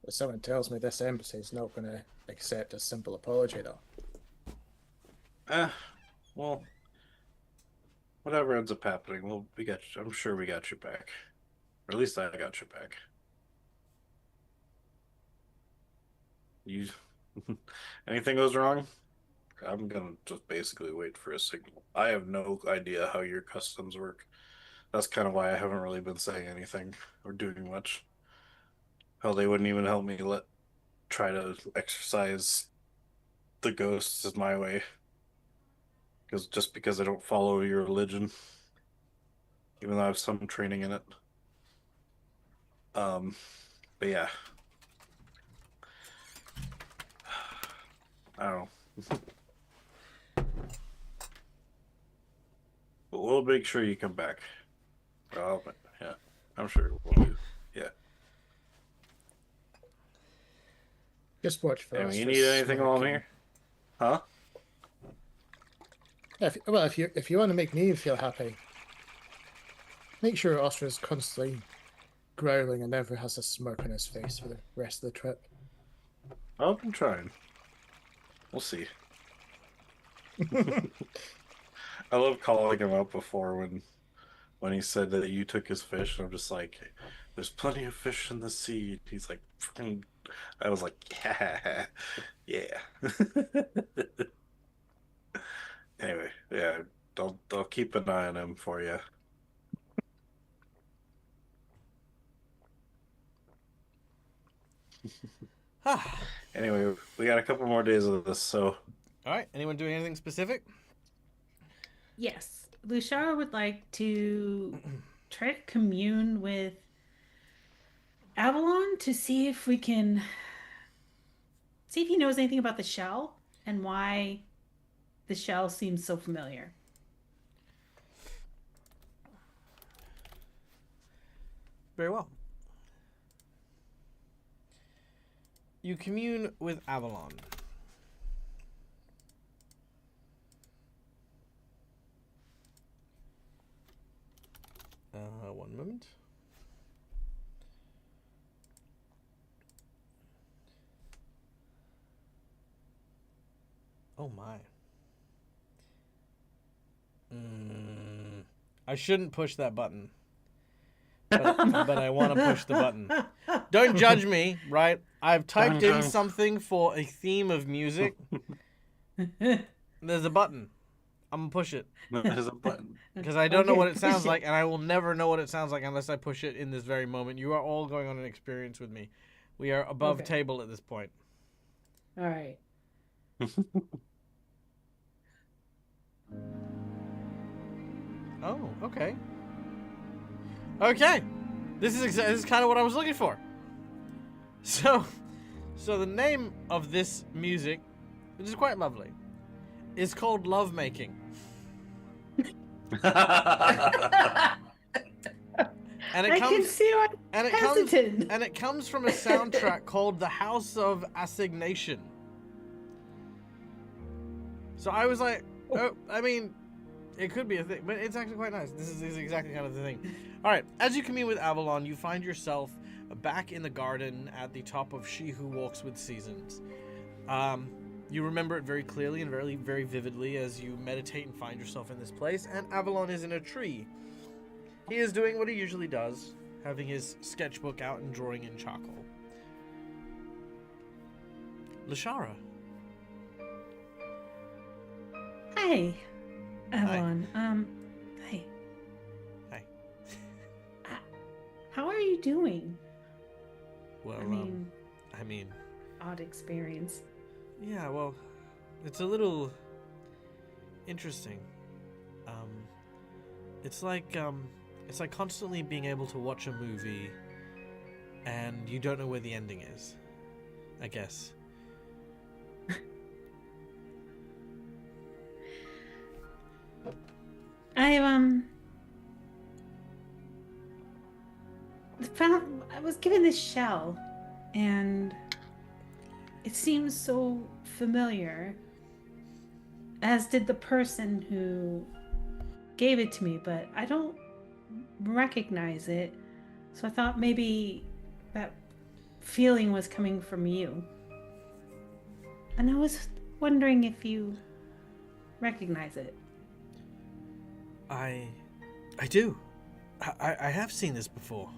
But someone tells me this embassy is not going to accept a simple apology, though. Well, whatever ends up happening, we got. I'm sure we got you back, or at least I got you back. You, anything goes wrong, I'm gonna just basically wait for a signal. I have no idea how your customs work. That's kind of why I haven't really been saying anything or doing much. Hell, they wouldn't even help me try to exercise the ghosts is my way. Because I don't follow your religion, even though I have some training in it. But yeah, I don't know. But we'll make sure you come back. Well, yeah, I'm sure we'll do. Yeah. Just watch for us. Anyway, you for need anything while I'm smoking. here? Huh? If you want to make me feel happy, make sure Ostra's constantly growling and never has a smirk on his face for the rest of the trip. I've been trying. We'll see. I love calling him out before when he said that you took his fish, and I'm just like, there's plenty of fish in the sea. He's like, freaking. I was like, yeah, yeah. Anyway, yeah, I'll keep an eye on him for you. Anyway, we got a couple more days of this, so. All right. Anyone doing anything specific? Yes. Lushara would like to try to commune with Avalon to see if we can see if he knows anything about the shell and why the shell seems so familiar. Very well. You commune with Avalon. One moment. Oh my. I shouldn't push that button. But I want to push the button. Don't judge me, right? I've typed in something for a theme of music. There's a button. I'm going to push it. There's a button. Because I don't know what it sounds like, and I will never know what it sounds like unless I push it in this very moment. You are all going on an experience with me. We are above table at this point. All right. Oh, okay. Okay. This is kind of what I was looking for. So the name of this music, which is quite lovely, is called Lovemaking. And I can see why and it comes from a soundtrack called The House of Assignation. So I was like, oh, I mean, it could be a thing, but it's actually quite nice. This is exactly kind of the thing. All right, as you commune with Avalon, you find yourself back in the garden at the top of She Who Walks with Seasons. You remember it very clearly and very, very vividly as you meditate and find yourself in this place, and Avalon is in a tree. He is doing what he usually does, having his sketchbook out and drawing in charcoal. Lashara. Hi, Avalon. Hi. Hi. How are you doing? Well, I mean, odd experience. Yeah, well, it's a little interesting. It's like constantly being able to watch a movie and you don't know where the ending is, I guess. I was given this shell and it seems so familiar, as did the person who gave it to me, but I don't recognize it. So I thought maybe that feeling was coming from you. And I was wondering if you recognize it. I do. I have seen this before.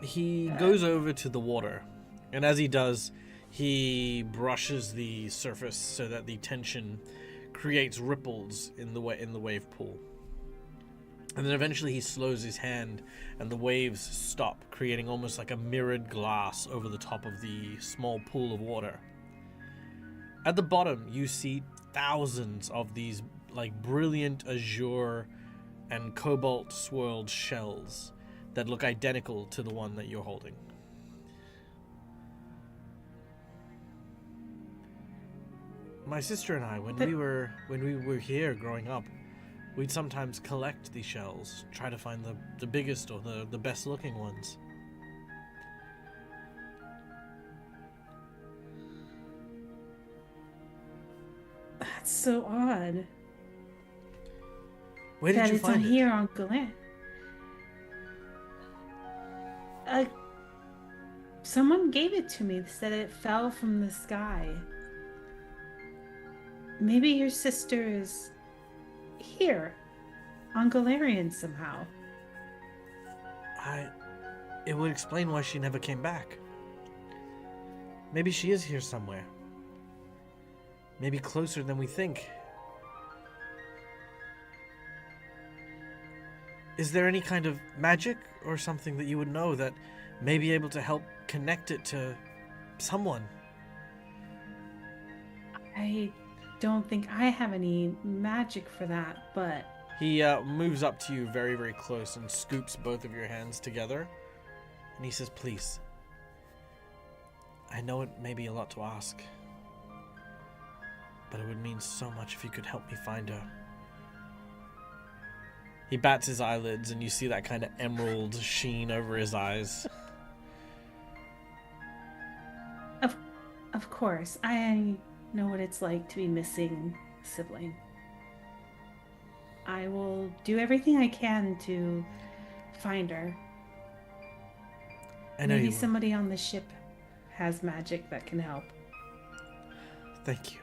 He goes over to the water, and as he does, he brushes the surface so that the tension creates ripples in the wave pool. And then eventually he slows his hand, and the waves stop, creating almost like a mirrored glass over the top of the small pool of water. At the bottom, you see thousands of these like brilliant azure and cobalt swirled shells that look identical to the one that you're holding. My sister and I, when we were here growing up, we'd sometimes collect these shells, try to find the biggest or the best looking ones. That's so odd. Where did that you it's find on it? here on Galant. Someone gave it to me. Said it fell from the sky. Maybe your sister is here on Galarian somehow. It would explain why she never came back. Maybe she is here somewhere. Maybe closer than we think. Is there any kind of magic or something that you would know that may be able to help connect it to someone? I don't think I have any magic for that, but... He moves up to you very, very close and scoops both of your hands together. And he says, please. I know it may be a lot to ask, but it would mean so much if you could help me find her. He bats his eyelids, and you see that kind of emerald sheen over his eyes. Of course, I know what it's like to be missing a sibling. I will do everything I can to find her. I know Maybe you will. somebody on the ship has magic that can help. Thank you.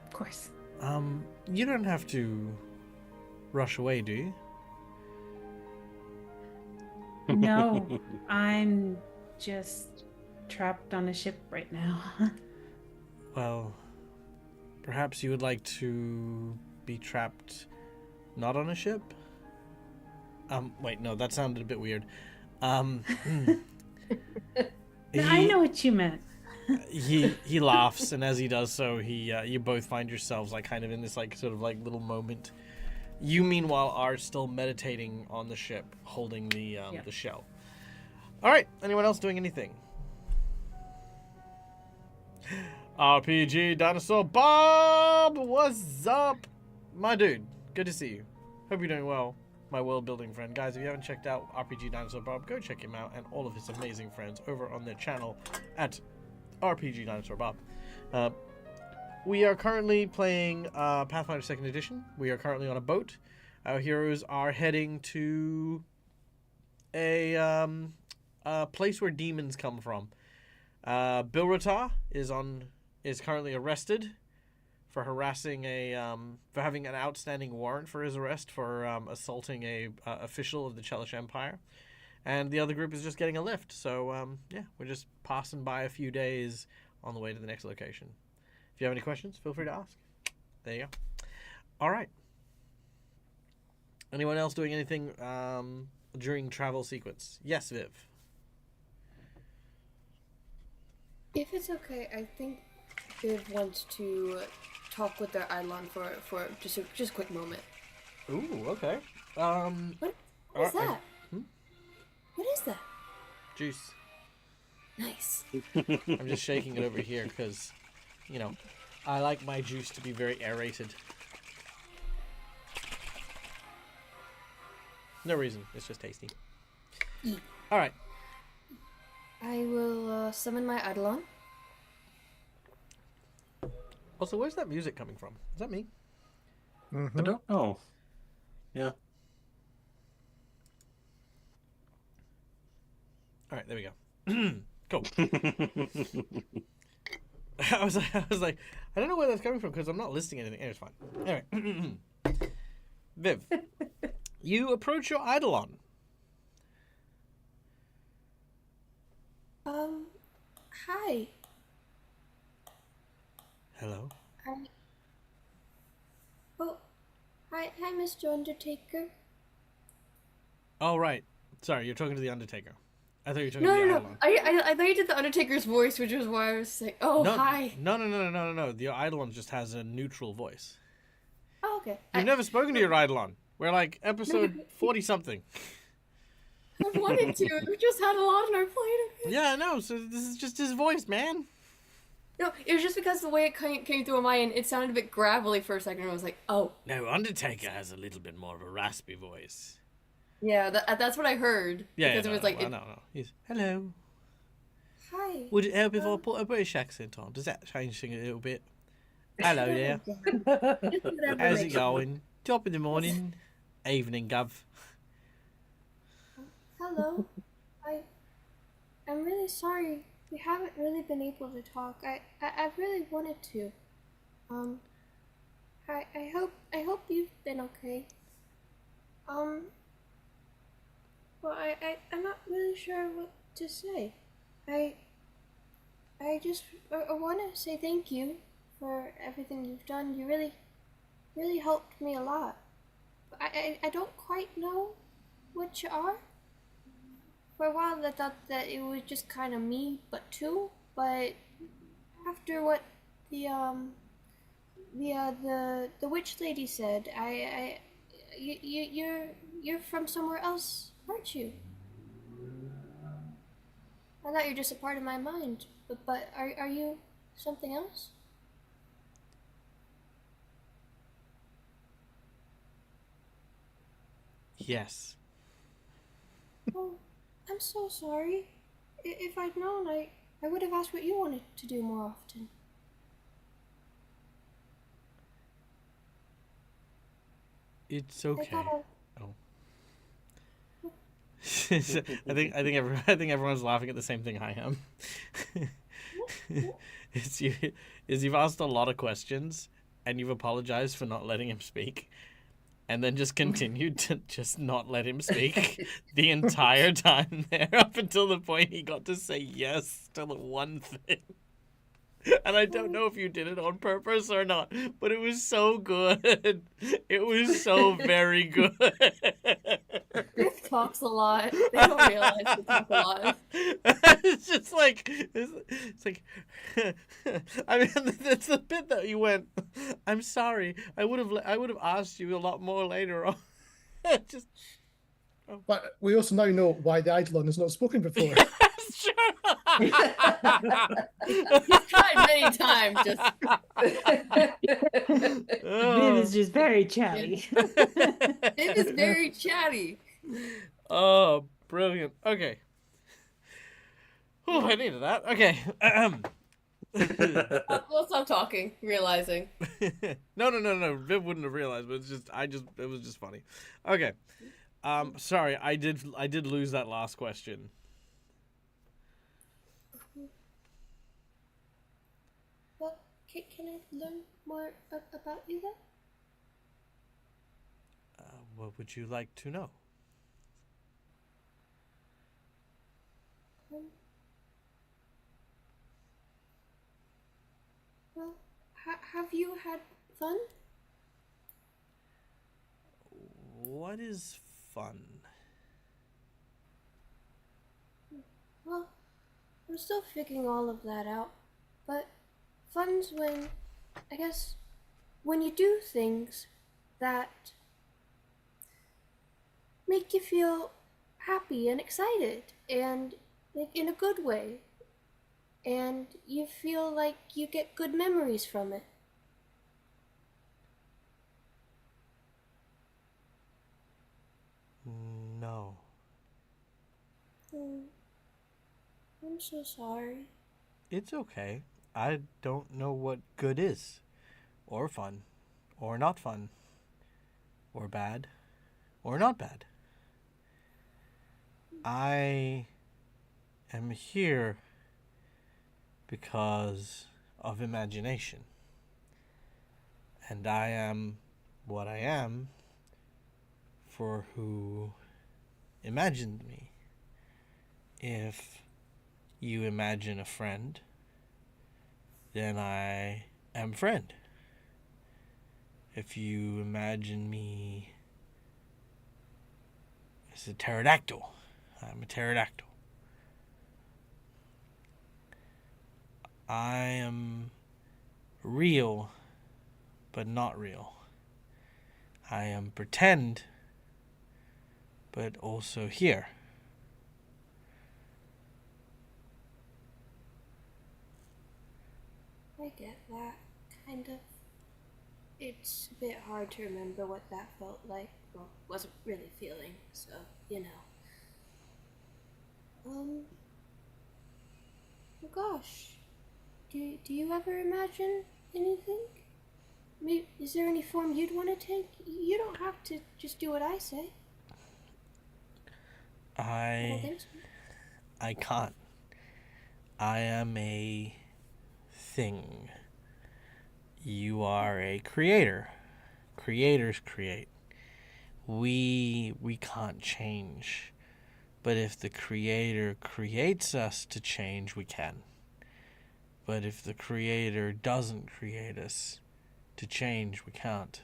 Of course. You don't have to rush away, do you? No, I'm just trapped on a ship right now. Well, perhaps you would like to be trapped not on a ship? Wait, no, that sounded a bit weird. I know what you meant. He laughs, and as he does so, you both find yourselves like kind of in this like sort of like little moment. You meanwhile are still meditating on the ship, holding the shell. All right, anyone else doing anything? RPG Dinosaur Bob, what's up, my dude? Good to see you. Hope you're doing well, my world-building friend. Guys, if you haven't checked out RPG Dinosaur Bob, go check him out and all of his amazing friends over on their channel at RPG Dinosaur Bob. We are currently playing Pathfinder 2nd Edition. We are currently on a boat. Our heroes are heading to a place where demons come from. Bilrata is currently arrested for harassing for having an outstanding warrant for his arrest for assaulting a official of the Chelish Empire. And the other group is just getting a lift. So, we're just passing by a few days on the way to the next location. If you have any questions, feel free to ask. There you go. All right. Anyone else doing anything during travel sequence? Yes, Viv. If it's okay, I think Viv wants to talk with their Eidolon for just a quick moment. Ooh, okay. What is that? What is that? Juice. Nice. I'm just shaking it over here because, I like my juice to be very aerated. No reason. It's just tasty. All right. I will summon my Eidolon. Also, where's that music coming from? Is that me? I don't know. Yeah. All right, there we go. Cool. I was like, I don't know where that's coming from because I'm not listing anything. It's fine. Anyway, Viv, you approach your Eidolon. Hi. Hello. Oh, hi, Mr. Undertaker. Oh right. Sorry, you're talking to the Undertaker. I thought you were talking No, to the no, no. Eidolon. I thought you did the Undertaker's voice, which was why I was saying, oh, No, hi. No. The Eidolon just has a neutral voice. Oh, okay. You've never spoken to your Eidolon. We're like episode 40 something. I wanted to. We just had a lot on our plate. Yeah, I know. So this is just his voice, man. No, it was just because the way it came through on my end, it sounded a bit gravelly for a second. And I was like, oh. No, Undertaker has a little bit more of a raspy voice. Yeah, that's what I heard. Yeah, because no, it was like, no. He's hello. Hi. Would it help if I put a British accent on? Does that change things a little bit? Hello there. Whatever How's it makes- going? Top in the morning. Evening, Gov. Hello. I'm really sorry. We haven't really been able to talk. I really wanted to. I hope you've been okay. Well, I'm not really sure what to say. I want to say thank you for everything you've done. You really helped me a lot. I don't quite know what you are. For a while I thought that it was just kind of me, but two. But after what the witch lady said, you're from somewhere else, aren't you? I thought you're just a part of my mind, but are you something else? Yes. Oh, I'm so sorry. If I'd known, I would have asked what you wanted to do more often. It's I okay. thought Oh. I think everyone's laughing at the same thing I am. You've asked a lot of questions and you've apologized for not letting him speak, and then just continued to just not let him speak the entire time there up until the point he got to say yes to the one thing. And I don't know if you did it on purpose or not, but it was so good. It was so very good. Griff talks a lot. They don't realize he talks a lot. It's just like it's like I mean that's the bit that you went, I'm sorry. I would have asked you a lot more later on. Just But we also now know why the Eidolon has not spoken before. sure. He's tried many times. Just Viv is just very chatty. it is very chatty. Oh, brilliant. Okay. Oh, I needed that. Okay. Let's stop talking. Realizing. No. Viv wouldn't have realized, but it was just funny. Okay. Sorry, I did lose that last question. Well, can I learn more about you then? What would you like to know? Well, have you had fun? What is fun? Well, I'm still figuring all of that out. But fun's when, I guess, when you do things that make you feel happy and excited and like in a good way. And you feel like you get good memories from it. No. I'm so sorry. It's okay. I don't know what good is, or fun, or not fun, or bad, or not bad. I am here because of imagination. And I am what I am for who imagined me. If you imagine a friend, then I am friend. If you imagine me as a pterodactyl, I'm a pterodactyl. I am real, but not real. I am pretend, but also here. I get that, kind of. It's a bit hard to remember what that felt like. Well, wasn't really feeling, so, you know. Oh gosh. Do you ever imagine anything? Maybe, is there any form you'd want to take? You don't have to just do what I say. I don't think so. I can't. I am a thing. You are a creator. Creators create. We can't change. But if the creator creates us to change, we can. But if the creator doesn't create us to change, we can't.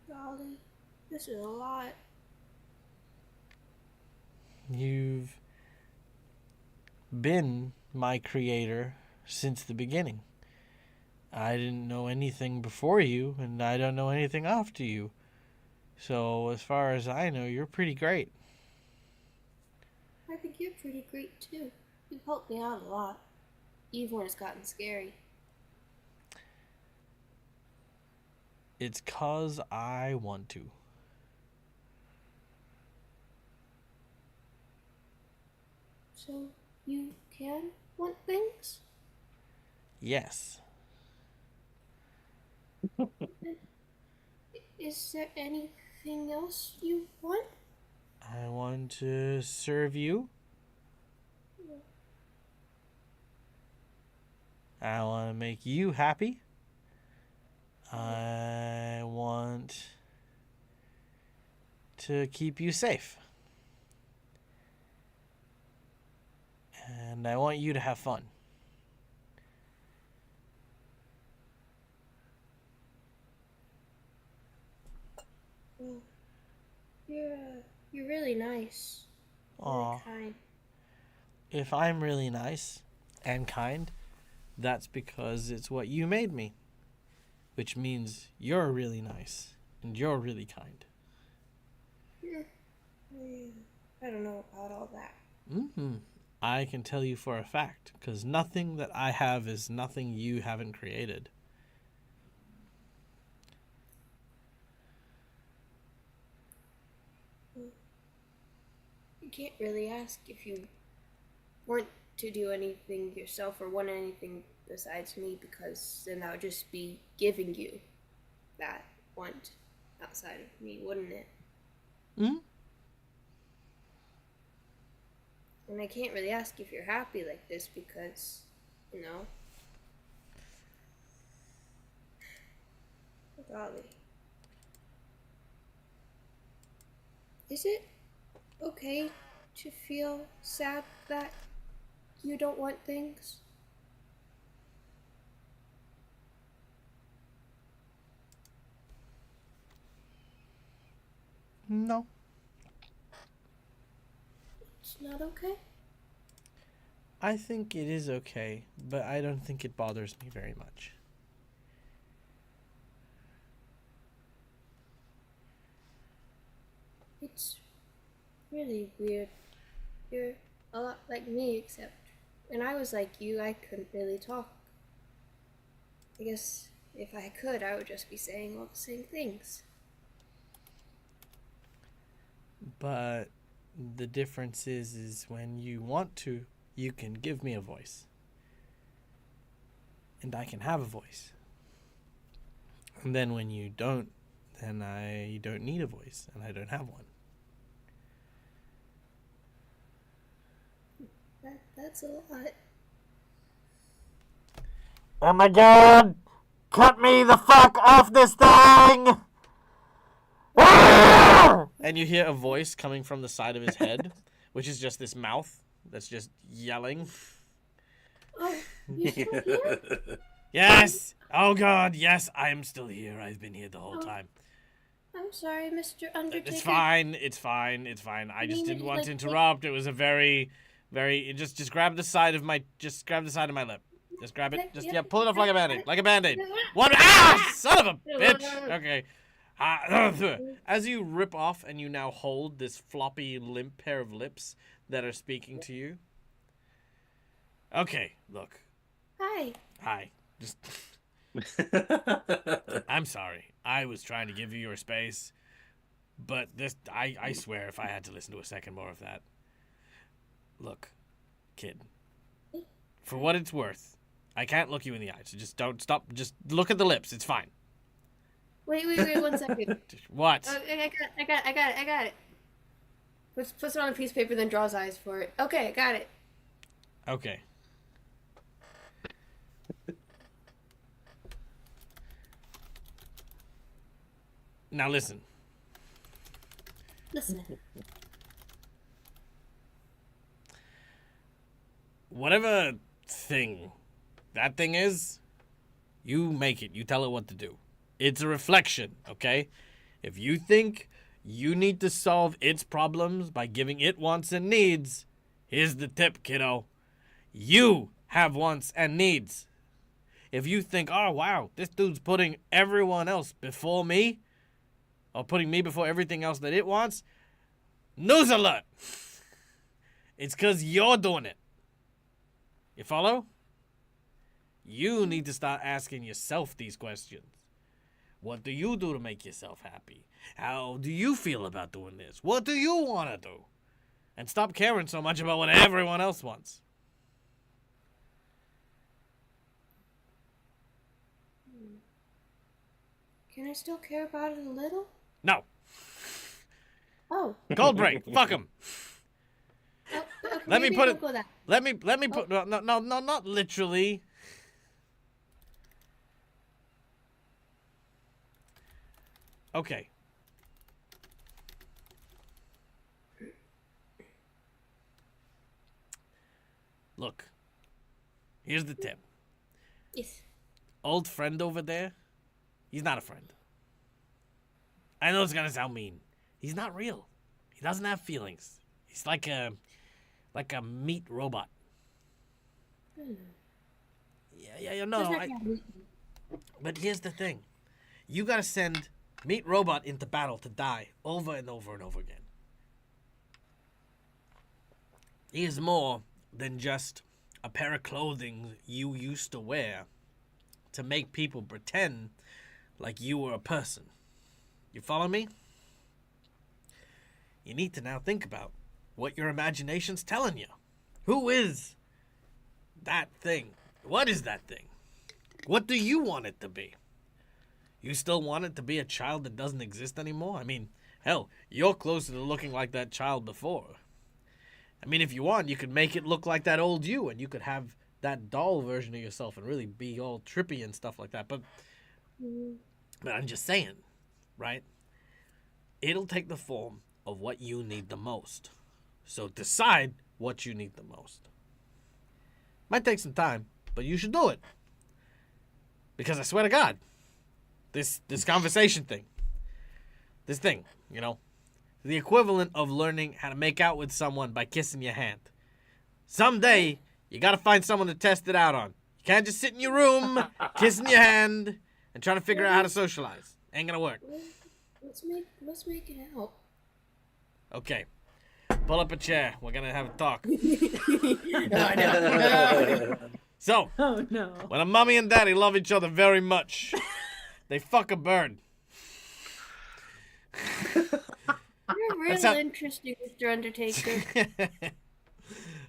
Golly, this is a lot. You've been my creator since the beginning. I didn't know anything before you, and I don't know anything after you. So as far as I know, you're pretty great. I think you're pretty great too. You've helped me out a lot, even when it's gotten scary. It's 'cause I want to. So, you can want things? Yes. Is there anything else you want? I want to serve you. I want to make you happy. I want to keep you safe. And I want you to have fun. Well, you're really nice. Aw. Really kind. If I'm really nice and kind, that's because it's what you made me. Which means you're really nice and you're really kind. Yeah. I don't know about all that. I can tell you for a fact, because nothing that I have is nothing you haven't created. You can't really ask if you want to do anything yourself or want anything besides me, because then that would just be giving you that want outside of me, wouldn't it? And I can't really ask if you're happy like this because, you know. Golly. Is it okay to feel sad that you don't want things? No. It's not okay? I think it is okay, but I don't think it bothers me very much. It's really weird. You're a lot like me, except when I was like you, I couldn't really talk. I guess if I could, I would just be saying all the same things. But the difference is when you want to, you can give me a voice. And I can have a voice. And then when you don't, then I don't need a voice, and I don't have one. That's a lot. Oh my god! Cut me the fuck off this thing! And you hear a voice coming from the side of his head, which is just this mouth that's just yelling. Oh, you're still here? Yes! Oh god, yes, I am still here. I've been here the whole time. I'm sorry, Mr. Undertaker. It's fine, it's fine, it's fine. I just didn't want to interrupt. It was a very, just grab the side of my, just grab the side of my lip. Just grab it. Just, yeah, pull it off like a band-aid. Like a band-aid. What? Ah! Son of a bitch! Okay. As you rip off and you now hold this floppy, limp pair of lips that are speaking to you. Okay, look. Hi. Hi. Just... I'm sorry. I was trying to give you your space. But this, I swear if I had to listen to a second more of that. Look, kid. For what it's worth, I can't look you in the eye, so just don't stop. Just look at the lips. It's fine. Wait, 1 second. What? Oh, I got it. Puts it on a piece of paper, then draws eyes for it. Okay, I got it. Okay. Now listen. Listen. Whatever thing that thing is, you make it. You tell it what to do. It's a reflection, okay? If you think you need to solve its problems by giving it wants and needs, here's the tip, kiddo. You have wants and needs. If you think, oh, wow, this dude's putting everyone else before me, or putting me before everything else that it wants, news alert. It's because you're doing it. You follow? You need to start asking yourself these questions. What do you do to make yourself happy? How do you feel about doing this? What do you want to do? And stop caring so much about what everyone else wants. Can I still care about it a little? No. Oh. Cold break. Fuck him. Okay, Let me maybe put I it. won't go that. Let me put. No, not literally. Okay. Look. Here's the tip. Yes. Old friend over there, he's not a friend. I know it's gonna sound mean. He's not real. He doesn't have feelings. He's like a meat robot. Yeah, no. But here's the thing. You gotta send meat robot into battle to die over and over and over again. He is more than just a pair of clothing you used to wear to make people pretend like you were a person. You follow me? You need to now think about what your imagination's telling you. Who is that thing? What is that thing? What do you want it to be? You still want it to be a child that doesn't exist anymore? I mean, hell, you're closer to looking like that child before. I mean, if you want, you could make it look like that old you, and you could have that doll version of yourself and really be all trippy and stuff like that. But I'm just saying, right? It'll take the form of what you need the most. So decide what you need the most. Might take some time, but you should do it. Because I swear to God, this conversation thing, this thing, you know, the equivalent of learning how to make out with someone by kissing your hand. Someday, you gotta find someone to test it out on. You can't just sit in your room, kissing your hand, and trying to figure out how to socialize. Ain't gonna work. Let's make it out. Okay. Pull up a chair. We're gonna have a talk. So, Oh no. when a mommy and daddy love each other very much, they fuck a bird. You're really how- interesting, Mr. Undertaker.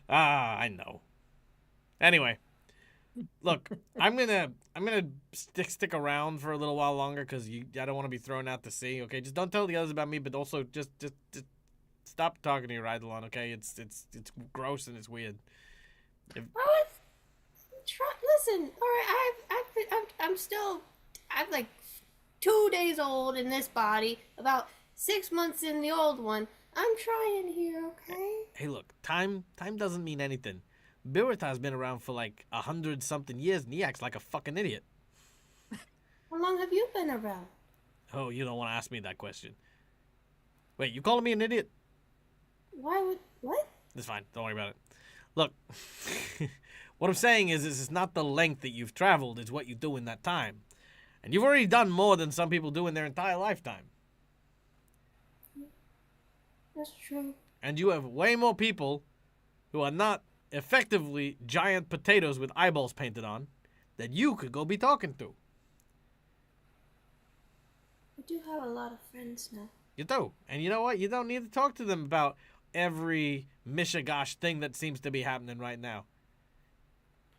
I know. Anyway, look, I'm gonna stick around for a little while longer because I don't want to be thrown out to sea. Okay, just don't tell the others about me, but also just stop talking to your ride along. Okay, it's gross and it's weird. I was listen. All right, I'm like 2 days old in this body, about 6 months in the old one. I'm trying here, okay? Hey, look, time doesn't mean anything. Birith's been around for like 100-something years, and he acts like a fucking idiot. How long have you been around? Oh, you don't want to ask me that question. Wait, you calling me an idiot? Why would what? It's fine. Don't worry about it. Look, what I'm saying is it's not the length that you've traveled, it's what you do in that time. And you've already done more than some people do in their entire lifetime. That's true. And you have way more people who are not effectively giant potatoes with eyeballs painted on that you could go be talking to. I do have a lot of friends now. You do. And you know what? You don't need to talk to them about every mishigosh thing that seems to be happening right now.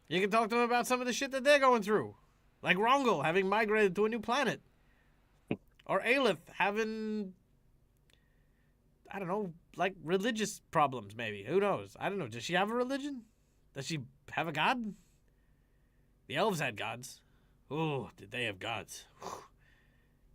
You can talk to them about some of the shit that they're going through. Like Rongol having migrated to a new planet. Or Aelith having, I don't know, like religious problems maybe. Who knows? I don't know. Does she have a religion? Does she have a god? The elves had gods. Oh, did they have gods?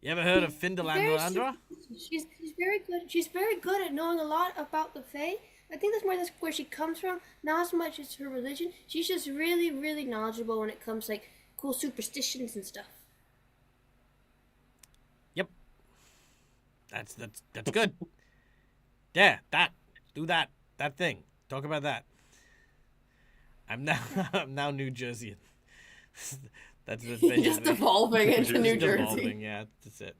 You ever heard of Findalandra? She's very good. She's very good at knowing a lot about the Fae. I think that's where she comes from. Not as much as her religion. She's just really, really knowledgeable when it comes to like cool superstitions and stuff. Yep. That's good. Yeah, do that thing. Talk about that. I'm now New Jerseyan. That's the thing. Just evolving into New Jersey. Evolving, yeah, that's it.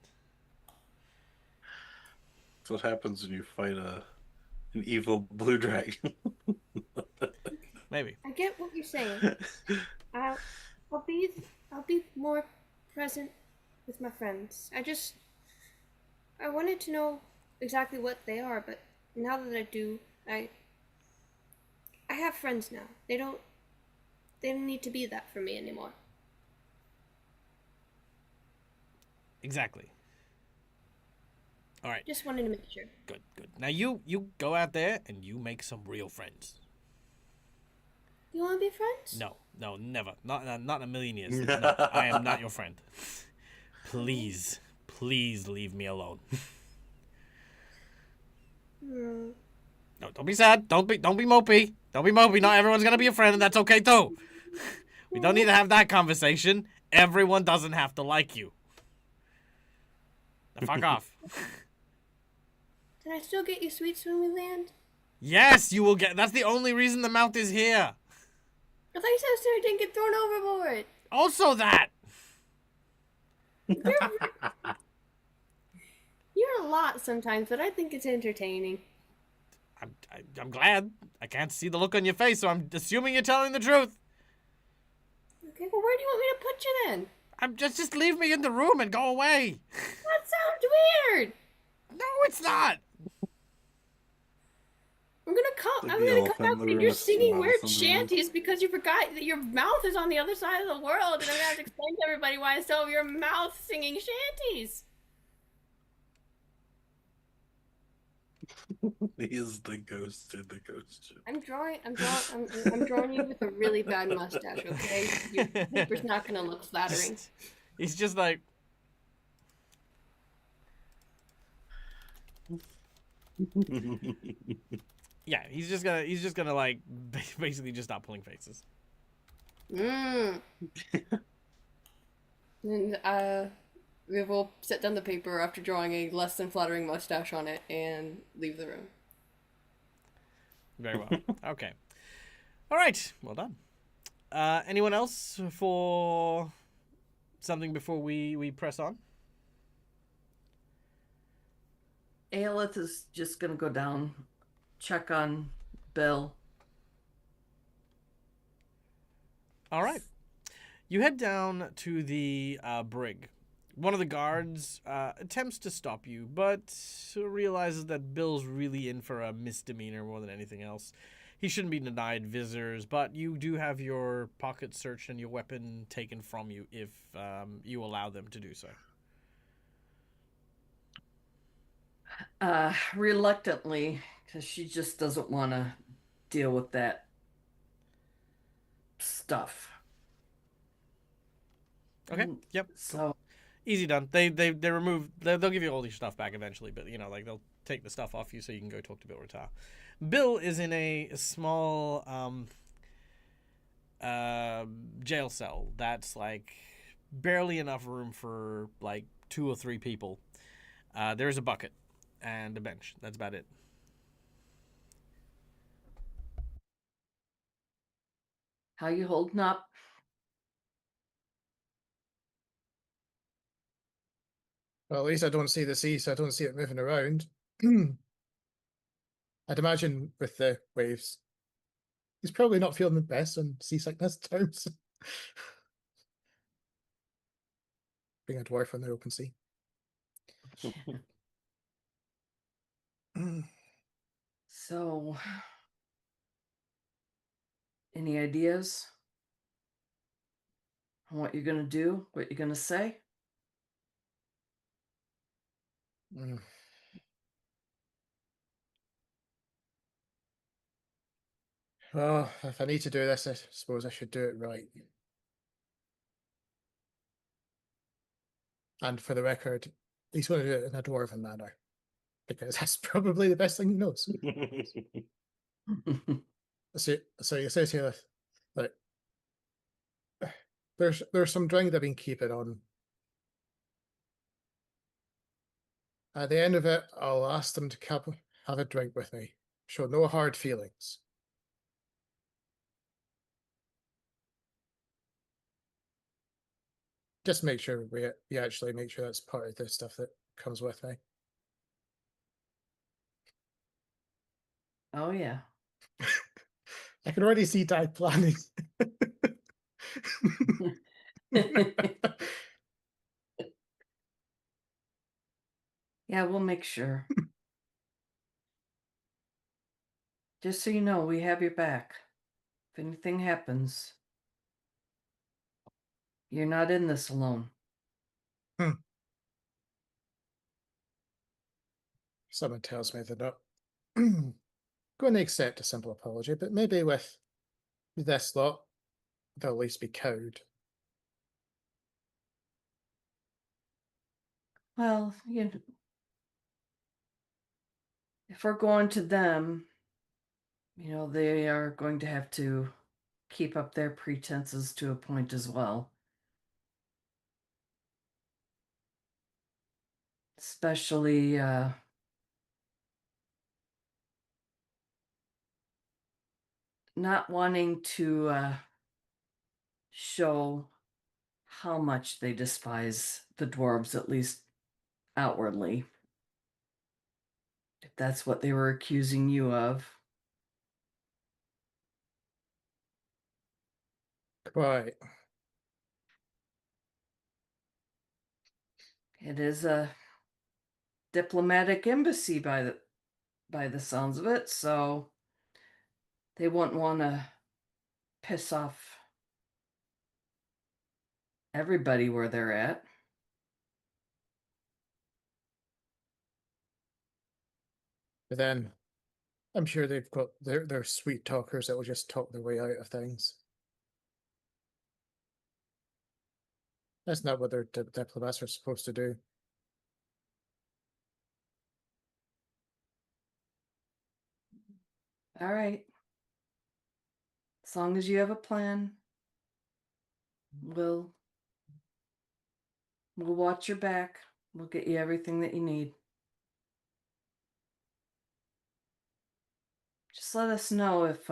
That's what happens when you fight an evil blue dragon. Maybe. I get what you're saying. I'll be more present with my friends. I wanted to know exactly what they are, but now that I do, I have friends now. They don't need to be that for me anymore. Exactly. All right. Just wanted to make sure. Good. Now you go out there and you make some real friends. You want to be friends? No, never. Not in a million years. No, I am not your friend. Please leave me alone. No, don't be sad. Don't be mopey. Don't be mopey. Not everyone's gonna be a friend, and that's okay too. We don't need to have that conversation. Everyone doesn't have to like you. Now fuck off. Can I still get you sweets when we land? Yes, you will get. That's the only reason the mount is here. I thought you said so I didn't get thrown overboard. Also that. You're a lot sometimes, but I think it's entertaining. I'm glad. I can't see the look on your face, so I'm assuming you're telling the truth. Okay, well, where do you want me to put you then? I'm just leave me in the room and go away. That sounds weird. No, it's not. I'm gonna come out and you're singing weird shanties because you forgot that your mouth is on the other side of the world, and I'm gonna have to explain to everybody why I still have your mouth singing shanties. He is the ghost in the ghost ship. I'm drawing you with a really bad mustache, okay? Your paper's not gonna look flattering. He's just like. Yeah, he's just gonna like basically just stop pulling faces. And we will set down the paper after drawing a less than flattering mustache on it and leave the room. Very well. Okay. All right. Well done. Anyone else for something before we press on? Aelith is just gonna go down, check on Bill. All right. You head down to the brig. One of the guards attempts to stop you, but realizes that Bill's really in for a misdemeanor more than anything else. He shouldn't be denied visitors, but you do have your pocket searched and your weapon taken from you if you allow them to do so. Reluctantly, because she just doesn't want to deal with that stuff. Okay. Yep. So, Easy done. They remove. They'll give you all your stuff back eventually, but like they'll take the stuff off you so you can go talk to Bill Retire. Bill is in a small jail cell that's like barely enough room for like 2 or 3 people. There's a bucket and a bench. That's about it. how you holding up? Well, at least I don't see the sea, so I don't see it moving around. I'd imagine with the waves, he's probably not feeling the best on seasickness terms. Being a dwarf on the open sea. So, any ideas on what you're gonna do? What you're gonna say? Mm. Well, if I need to do this, I suppose I should do it right. And for the record, he's going to do it in a dwarven manner, because that's probably the best thing he knows. So he says here that there's some drink I've been keeping on. At the end of it, I'll ask them to have a drink with me. Show no hard feelings. Just make sure we actually make sure that's part of the stuff that comes with me. Oh yeah. I can already see Dad planning. Yeah, we'll make sure. Just so you know, we have your back. If anything happens, you're not in this alone. Someone tells me they're not going to accept a simple apology, but maybe with this lot, they'll at least be cowed. Well, if we're going to them, they are going to have to keep up their pretenses to a point as well. Especially not wanting to show how much they despise the dwarves, at least outwardly. If that's what they were accusing you of. Quite. It is a diplomatic embassy by the sounds of it, so they wouldn't want to piss off everybody where they're at. But then I'm sure they've got their sweet talkers that will just talk their way out of things. That's not what their diplomats are supposed to do. All right. As long as you have a plan, we'll watch your back. We'll get you everything that you need. Just let us know if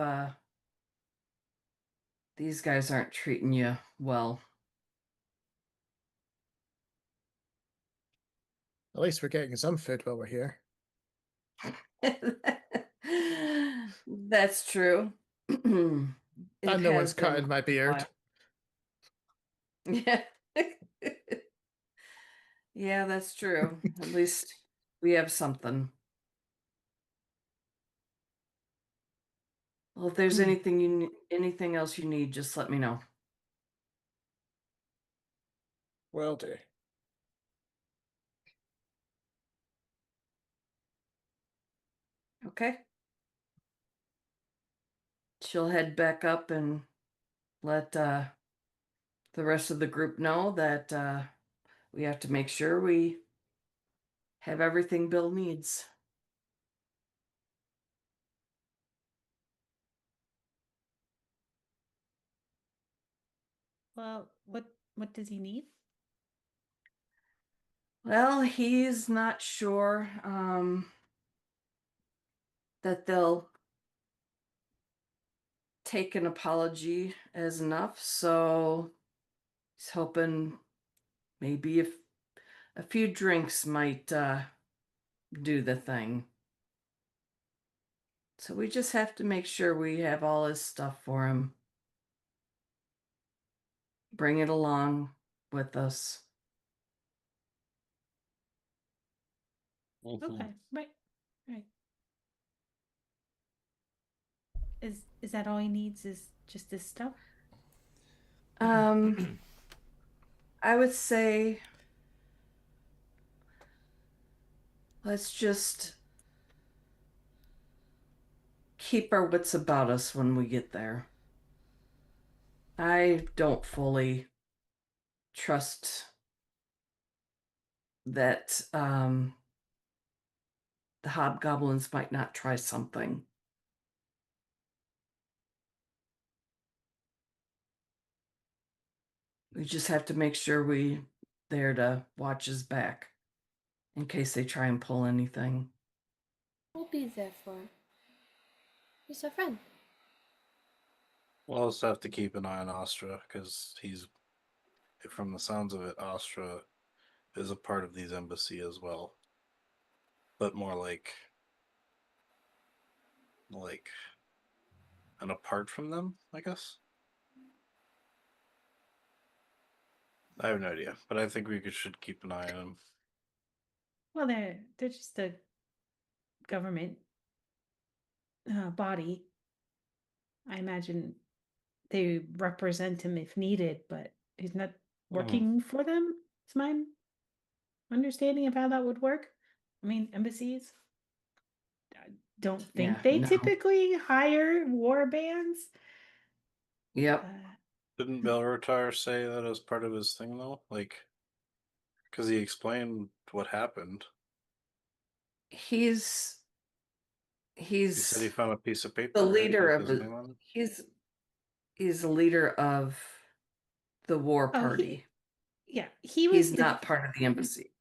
these guys aren't treating you well. At least we're getting some food while we're here. That's true. And no one's cutting my beard. Yeah. Yeah, that's true. At least we have something. Well, if there's anything else you need, just let me know. Will do. Okay. She'll head back up and let the rest of the group know that we have to make sure we have everything Bill needs. Well, what does he need? Well, he's not sure that they'll take an apology as enough, so he's hoping maybe if a few drinks might do the thing. So we just have to make sure we have all his stuff for him. Bring it along with us. Okay, right. Is that all he needs? Is just this stuff? I would say let's just keep our wits about us when we get there. I don't fully trust that the hobgoblins might not try something. We just have to make sure we there to watch his back in case they try and pull anything. We'll be there for him. He's our friend. We'll also have to keep an eye on Astra because he's, from the sounds of it, Astra is a part of these embassy as well, but more like and apart from them, I guess. I have no idea, but I think we should keep an eye on him. Well, they're just a government body. I imagine they represent him if needed, but he's not working for them. Is my understanding of how that would work. I mean, embassies. I don't think Yeah, they no. typically hire war bands. Yep. Didn't Belrotar say that as part of his thing though? Like, because he explained what happened. He's He said he found a piece of paper. the right, leader with of his it. name on it? He's the leader of the war party. He was He's not part of the embassy.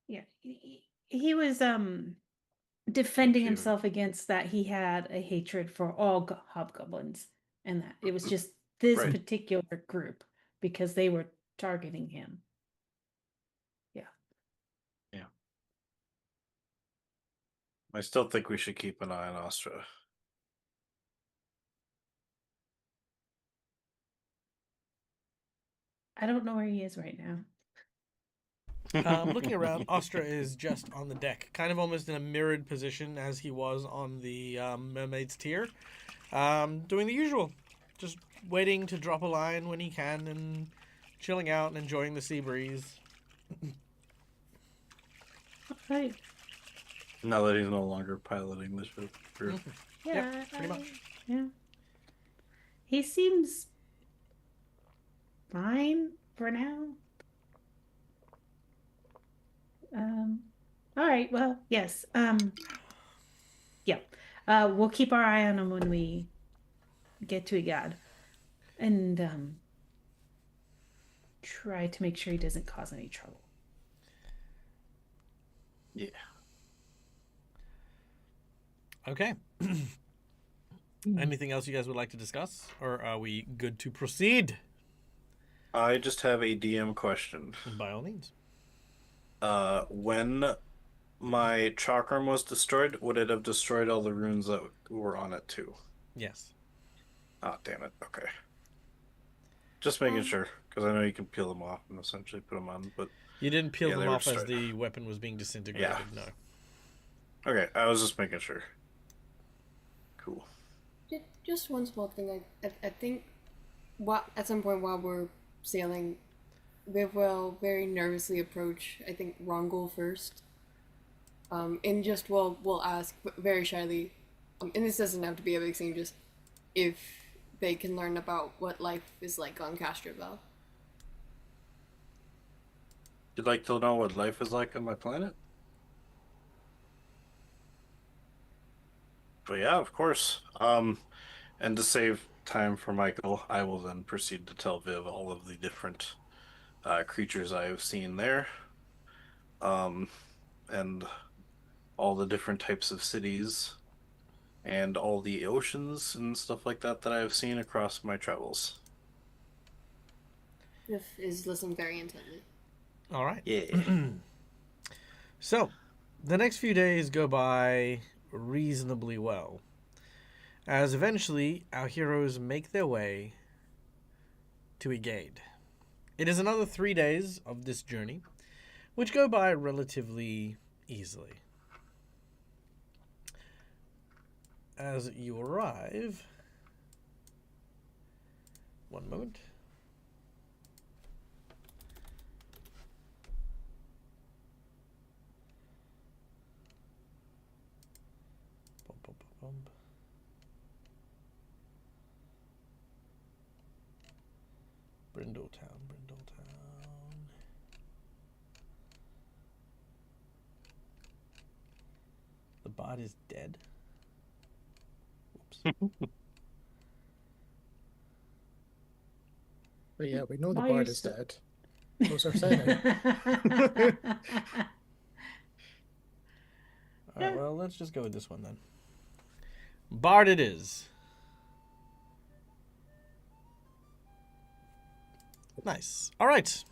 Yeah, he was defending Okay. himself against that. He had a hatred for all hobgoblins, and that it was just this Right. particular group because they were targeting him. Yeah. I still think we should keep an eye on Astra. I don't know where he is right now. Looking around, Astra is just on the deck, kind of almost in a mirrored position as he was on the Mermaid's Tier, doing the usual, just waiting to drop a line when he can and chilling out and enjoying the sea breeze. Right. Now that he's no longer piloting the ship. Or... Yeah, pretty much. Yeah. He seems fine for now. All right. Well, yes. Yeah. We'll keep our eye on him when we get to Igad, and try to make sure he doesn't cause any trouble. Yeah. Okay. Anything else you guys would like to discuss, or are we good to proceed? I just have a DM question. By all means. When my chakram was destroyed, would it have destroyed all the runes that were on it too? Yes. Ah, damn it. Okay. Just making sure, because I know you can peel them off and essentially put them on, but... You didn't peel Yeah, them they were off as destroyed. the weapon was being disintegrated, Yeah. no. Okay, I was just making sure. Cool. Just one small thing. I think at some point while we're sailing, Viv will very nervously approach, I think, Rongul first. And just we'll ask very shyly, and this doesn't have to be a big thing, just if they can learn about what life is like on Castrovel. You'd like to know what life is like on my planet? But yeah, of course. And to save time for Michael, I will then proceed to tell Viv all of the different creatures I have seen there, um, and all the different types of cities, and all the oceans and stuff like that that I have seen across my travels. Viv is listening very intently. All right. Yeah. So, the next few days go by reasonably well, as eventually our heroes make their way to Egade. It is another 3 days of this journey, which go by relatively easily. As you arrive, one moment. Bum, bum, bum, bum. Brindletown, Brindletown. The bot is dead. Whoops. But yeah, we know the Why bard you're is so- dead. Those are saying. Alright, well, let's just go with this one then. Bard it is. Nice. Alright.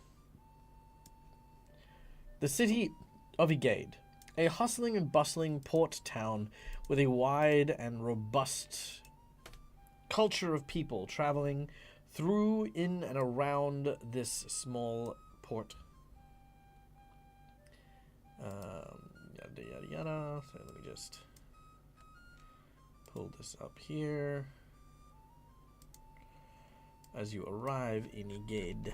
The city of Egade, a hustling and bustling port town with a wide and robust culture of people traveling through, in, and around this small port. Yada, yada, yada. So let me just pull this up here. As you arrive in Egade.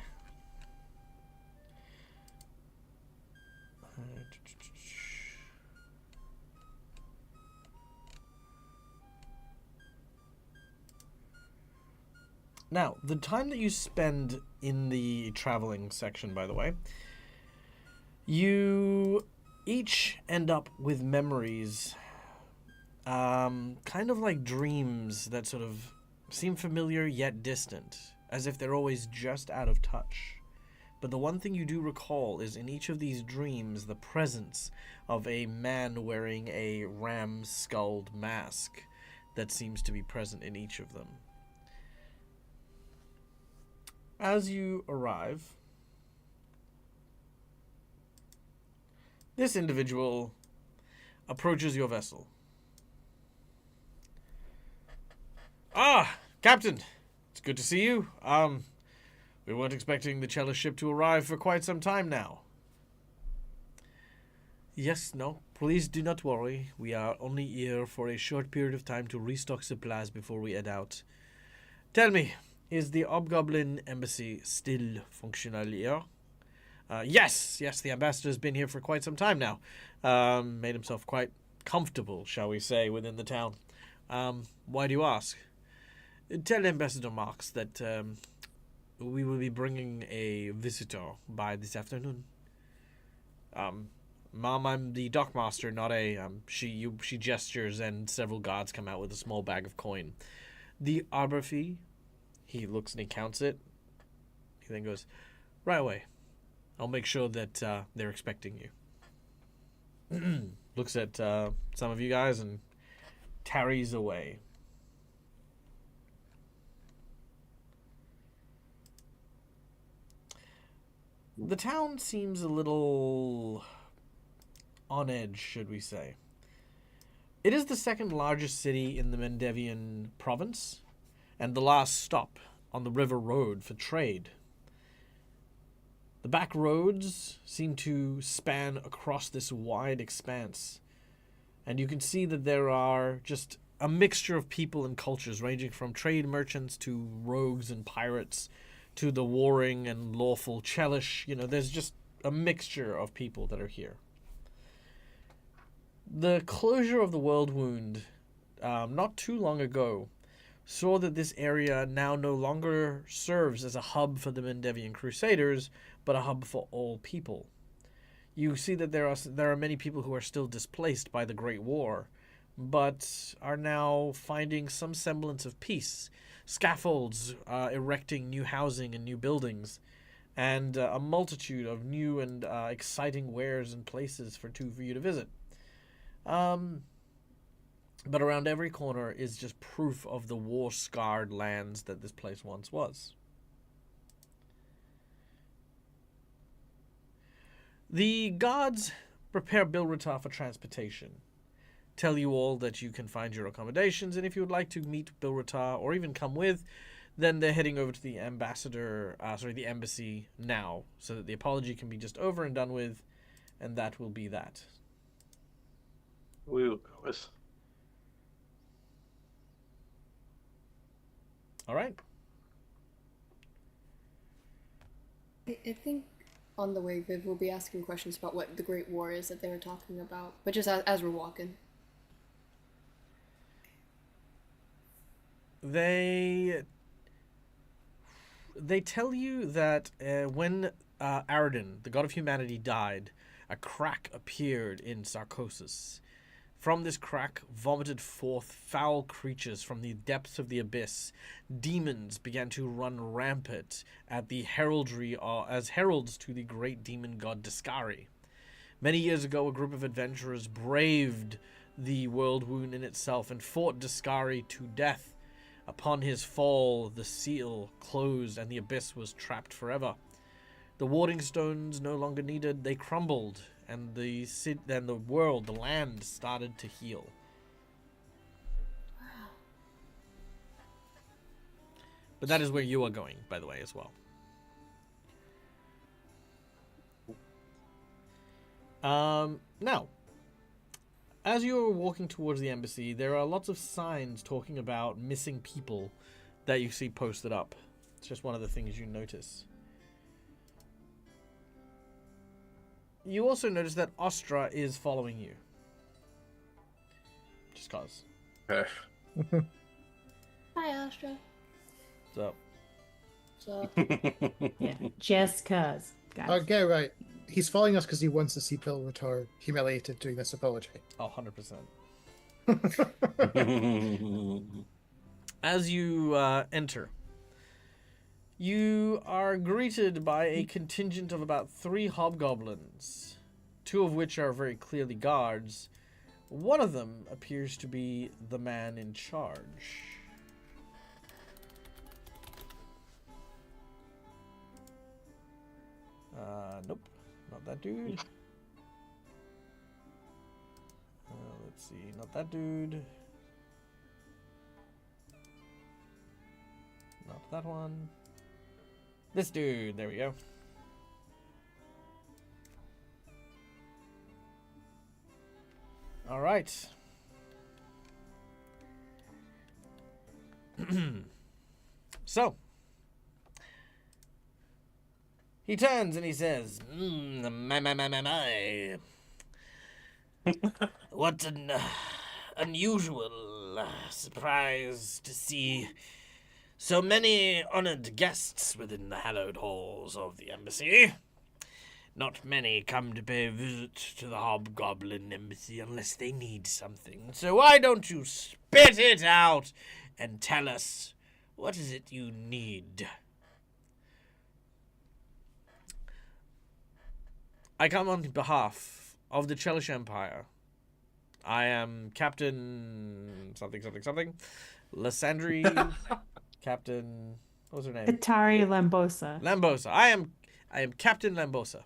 Now, the time that you spend in the traveling section, by the way, you each end up with memories, kind of like dreams that sort of seem familiar yet distant, as if they're always just out of touch. But the one thing you do recall is in each of these dreams the presence of a man wearing a ram-skulled mask that seems to be present in each of them. As you arrive, this individual approaches your vessel. Ah, Captain, it's good to see you. We weren't expecting the Chela ship to arrive for quite some time now. Yes, no, please do not worry. We are only here for a short period of time to restock supplies before we head out. Tell me, is the Hobgoblin Embassy still functional here? Yes, the ambassador's been here for quite some time now. Made himself quite comfortable, shall we say, within the town. Why do you ask? Tell Ambassador Marks that we will be bringing a visitor by this afternoon. Mom, I'm the dockmaster, not a... She gestures and several guards come out with a small bag of coin. The arbor fee... He looks and he counts it. He then goes, right away. I'll make sure that they're expecting you. Looks at some of you guys and tarries away. The town seems a little on edge, should we say. It is the second largest city in the Mendevian province, and the last stop on the river road for trade. The back roads seem to span across this wide expanse, and you can see that there are just a mixture of people and cultures, ranging from trade merchants to rogues and pirates to the warring and lawful Chelish. You know, there's just a mixture of people that are here. The closure of the World Wound, not too long ago, saw that this area now no longer serves as a hub for the Mendevian Crusaders, but a hub for all people. You see that there are many people who are still displaced by the Great War, but are now finding some semblance of peace. Scaffolds erecting new housing and new buildings, and a multitude of new and exciting wares and places for you to visit. But around every corner is just proof of the war-scarred lands that this place once was. The gods prepare Bilratar for transportation, tell you all that you can find your accommodations, and if you would like to meet Bilratar or even come with, then they're heading over to the the embassy now, so that the apology can be just over and done with, and that will be that. We will go with. All right. I think on the way, Viv will be asking questions about what the Great War is that they were talking about, but just as we're walking. They tell you that when Aradin, the god of humanity, died, a crack appeared in Sarcosis. From this crack vomited forth foul creatures from the depths of the abyss. Demons began to run rampant at the heraldry as heralds to the great demon god Discari. Many years ago, a group of adventurers braved the world wound in itself and fought Discari to death. Upon his fall, the seal closed and the abyss was trapped forever. The warding stones no longer needed, they crumbled, and the land started to heal. Wow. But that is where you are going, by the way, as well. Now, as you are walking towards the embassy, there are lots of signs talking about missing people that you see posted up. It's just one of the things you notice. You also notice that Ostra is following you. Just cause. Okay. Hi, Astra. So. So, Yeah, just cause. Got it. Okay, right. He's following us because he wants to see Bilratar humiliated doing this apology. Oh, 100%. As you enter, you are greeted by a contingent of about 3 hobgoblins, 2 of which are very clearly guards. One of them appears to be the man in charge. Nope, not that dude. Let's see, not that dude. Not that one. This dude, there we go. All right. So, he turns and he says, my. What an unusual surprise to see so many honored guests within the hallowed halls of the embassy. Not many come to pay a visit to the Hobgoblin Embassy unless they need something. So why don't you spit it out and tell us what is it you need? I come on behalf of the Chelish Empire. I am Captain something. Lysandri. Captain, what was her name? Atari Lambosa. Lambosa. I am Captain Lambosa,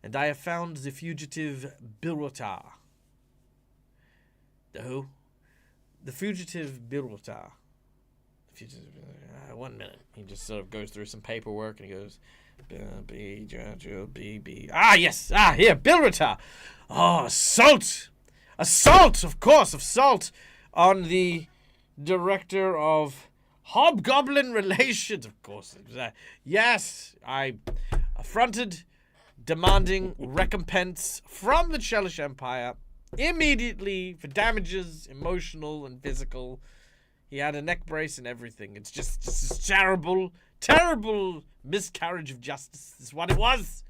and I have found the fugitive Bilratar. The who? The fugitive Bilratar. One minute. He just sort of goes through some paperwork and he goes, B. Ah, yes. Ah, here, Bilratar. Oh, assault. Assault, of course, assault on the director of Hobgoblin Relations. Of course. Yes, I affronted, demanding recompense from the Chelish Empire immediately for damages, emotional and physical. He had a neck brace and everything. It's just a terrible, terrible miscarriage of justice is what it was.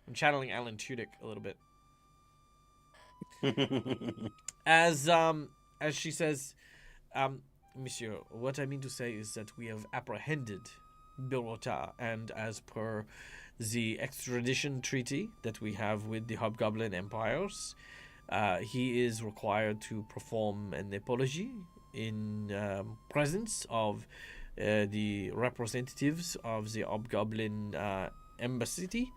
I'm channeling Alan Tudyk a little bit. As she says, Monsieur, what I mean to say is that we have apprehended Bilrota, and as per the extradition treaty that we have with the Hobgoblin Empires, he is required to perform an apology in presence of the representatives of the Hobgoblin embassy,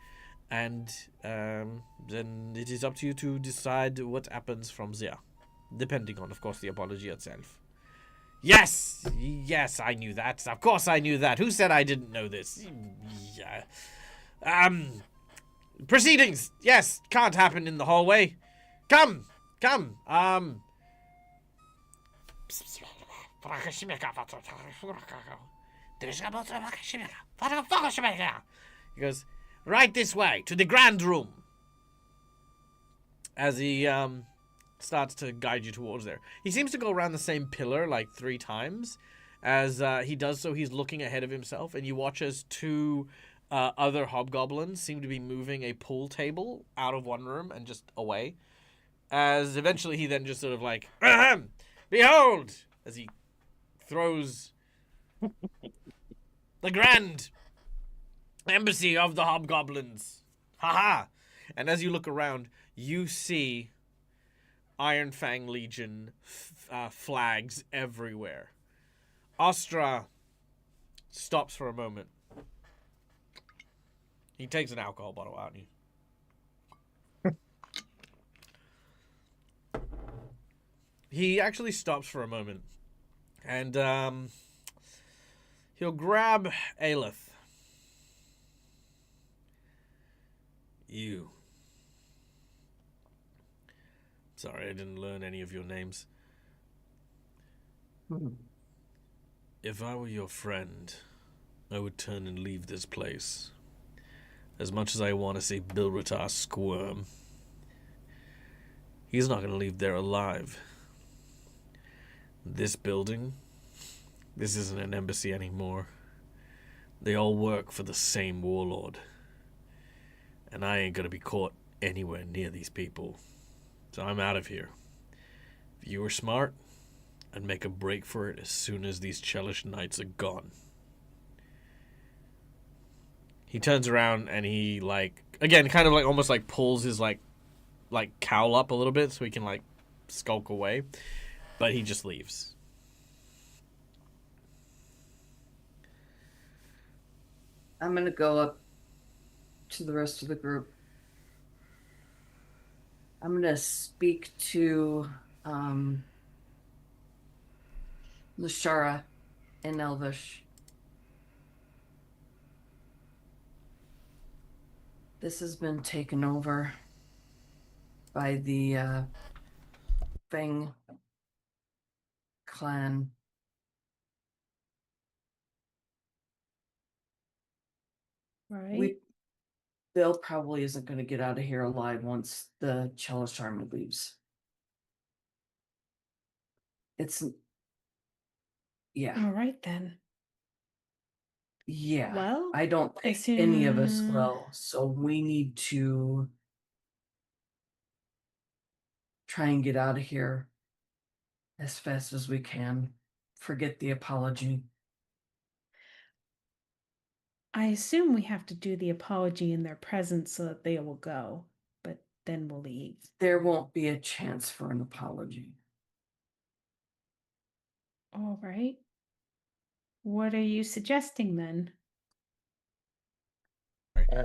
and then it is up to you to decide what happens from there, depending on, of course, the apology itself. Yes, I knew that. Of course I knew that. Who said I didn't know this? Yeah. Proceedings. Yes, can't happen in the hallway. Come. He goes, right this way, to the grand room. As he starts to guide you towards there. He seems to go around the same pillar like 3 times. As he does so, he's looking ahead of himself, and you watch as 2 other hobgoblins seem to be moving a pool table out of one room and just away. As eventually he then just sort of like, ahem, behold, as he throws the grand embassy of the hobgoblins. Haha. And as you look around, you see Iron Fang Legion flags everywhere. Astra stops for a moment. He takes an alcohol bottle out and he actually stops for a moment. And he'll grab Aelith. You. Sorry, I didn't learn any of your names. If I were your friend, I would turn and leave this place. As much as I want to see Bilrota squirm, he's not going to leave there alive. This building, this isn't an embassy anymore. They all work for the same warlord. And I ain't going to be caught anywhere near these people. So I'm out of here. If you were smart, I'd make a break for it as soon as these Chelish knights are gone. He turns around and he, like, again, kind of like almost like pulls his like cowl up a little bit so he can like skulk away. But he just leaves. I'm going to go up to the rest of the group. I'm going to speak to Lashara in Elvish. This has been taken over by the Fang clan. Right. Bill probably isn't going to get out of here alive once the Chelish army leaves. Yeah. All right then. Yeah. Well, I don't think any of us will. So we need to try and get out of here as fast as we can. Forget the apology. I assume we have to do the apology in their presence so that they will go, but then we'll leave. There won't be a chance for an apology. All right. What are you suggesting then?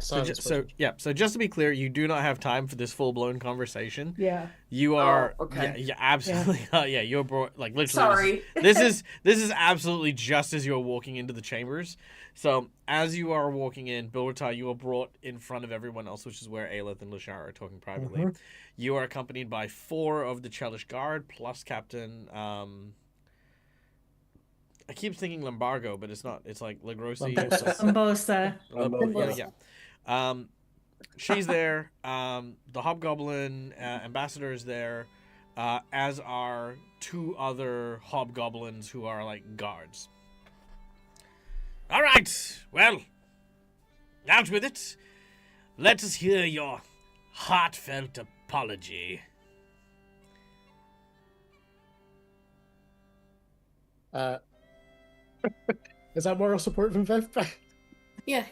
So just to be clear, you do not have time for this full-blown conversation. Yeah. You are okay. Yeah, absolutely. Yeah, you're like literally. Sorry. This is absolutely just as you're walking into the chambers. So as you are walking in, Bilrota, you are brought in front of everyone else, which is where Aelith and Lashara are talking privately. Mm-hmm. You are accompanied by 4 of the Chelish Guard plus Captain. I keep thinking Lombargo, but it's not. It's like Lagrossi. Lambosa. Yeah. She's there. The Hobgoblin ambassador is there. as are 2 other hobgoblins who are like guards. All right, well, out with it. Let us hear your heartfelt apology. Is that moral support from Viv? Yeah.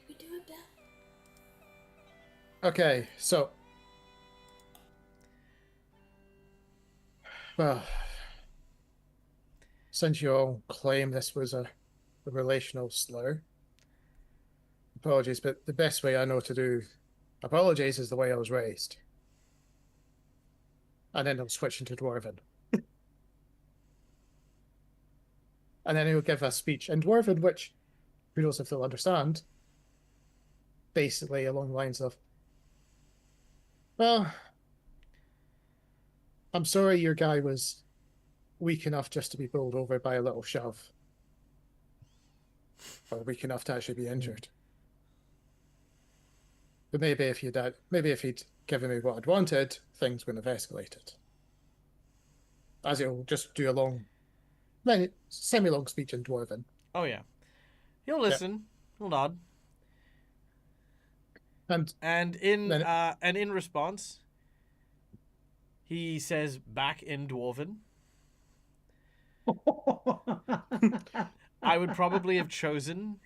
We do it, Beth. Okay, so. Well, since you all claim this was a relational slur, apologies, but the best way I know to do apologies is the way I was raised. And then he'll switch into Dwarven. And then he'll give a speech in Dwarven, which, who knows if they'll understand, basically along the lines of, well, I'm sorry your guy was weak enough just to be bowled over by a little shove. Or weak enough to actually be injured. But maybe if he'd given me what I'd wanted, things wouldn't have escalated. As he'll just do a long, semi-long speech in Dwarven. Oh yeah, he'll listen. He'll nod. And in response, he says back in Dwarven, I would probably have chosen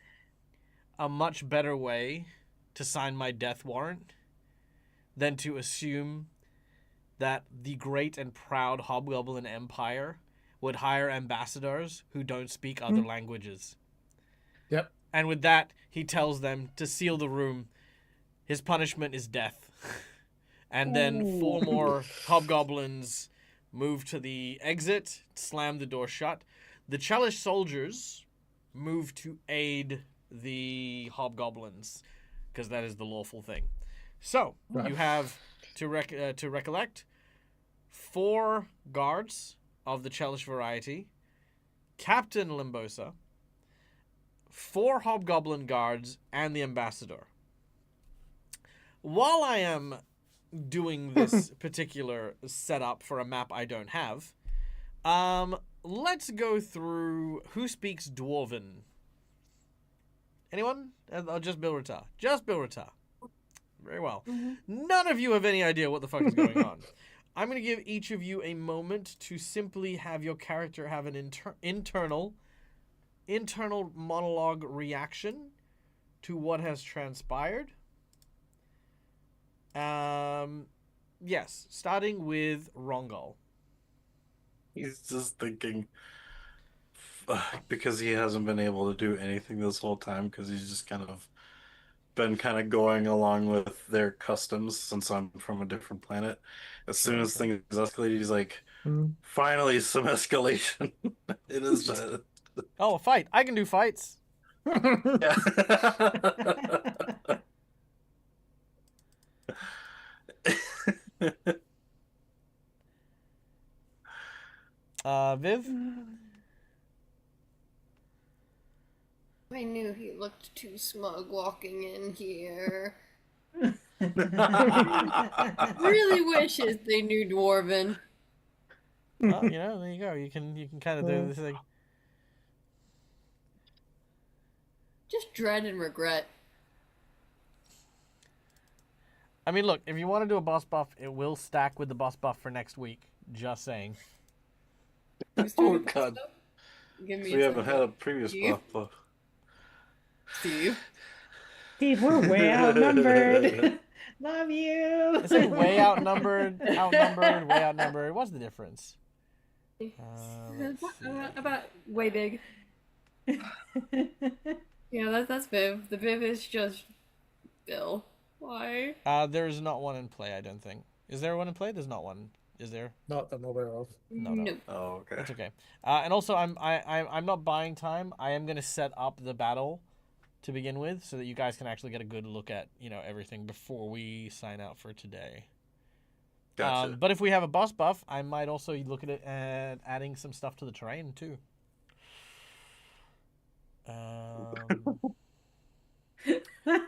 a much better way to sign my death warrant than to assume that the great and proud Hobgoblin Empire would hire ambassadors who don't speak other languages. Yep. And with that, he tells them to seal the room. His punishment is death. And then 4 more hobgoblins move to the exit, slam the door shut. The Chelish soldiers move to aid the hobgoblins, because that is the lawful thing. So, you have, to recollect, 4 guards of the Chelish variety, Captain Limbosa, 4 hobgoblin guards, and the ambassador. While I am doing this particular setup for a map I don't have, let's go through who speaks Dwarven. Anyone? Just Bilrata. Just Bilrata. Very well. None of you have any idea what the fuck is going on. I'm going to give each of you a moment to simply have your character have an internal monologue reaction to what has transpired. Yes, starting with Rongal. He's just thinking, because he hasn't been able to do anything this whole time, because he's just been going along with their customs since I'm from a different planet. As soon as things escalate, he's like, finally some escalation. It is Oh, a fight. I can do fights. yeah. Viv? I knew he looked too smug walking in here. Really wishes they knew Dwarven. Well, there you go. You can kind of do this thing. Just dread and regret. I mean, look, if you want to do a boss buff, it will stack with the boss buff for next week. Just saying. Oh god. Give me We haven't had a previous buff. Steve. Steve, we're way outnumbered. Love you. It's like way outnumbered. Way outnumbered. What's the difference? About way big. Yeah, that's Viv. The Viv is just Bill. Why? There's not one in play, I don't think. Is there one in play? There's not one. Is there? Not that I'm aware of. No. Oh, okay. That's okay. And also, I'm not buying time. I am gonna set up the battle to begin with, so that you guys can actually get a good look at everything before we sign out for today. Gotcha. But if we have a boss buff, I might also look at it and adding some stuff to the terrain too.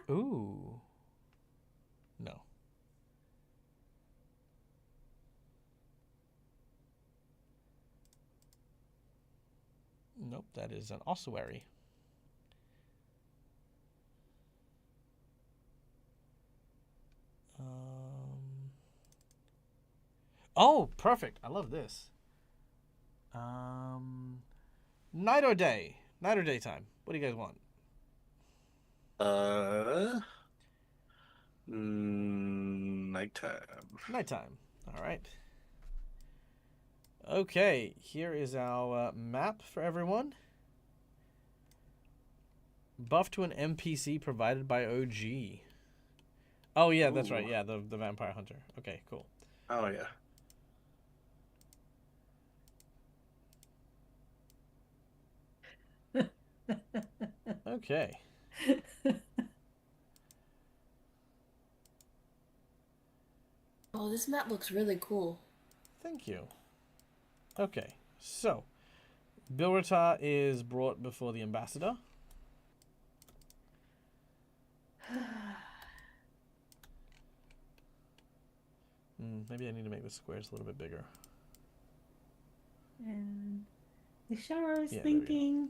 Ooh. No. Nope, that is an ossuary. Oh, perfect. I love this. Night or day? Night or daytime? What do you guys want? Nighttime. Nighttime. All right. Okay, here is our map for everyone. Buff to an NPC provided by OG. Oh, yeah, that's right. Ooh. Yeah, the vampire hunter. Okay, cool. Oh yeah. Okay. Oh, this map looks really cool. Thank you. Okay, so Bilrata is brought before the ambassador. Maybe I need to make the squares a little bit bigger. And the shower is Yeah, there we go. thinking.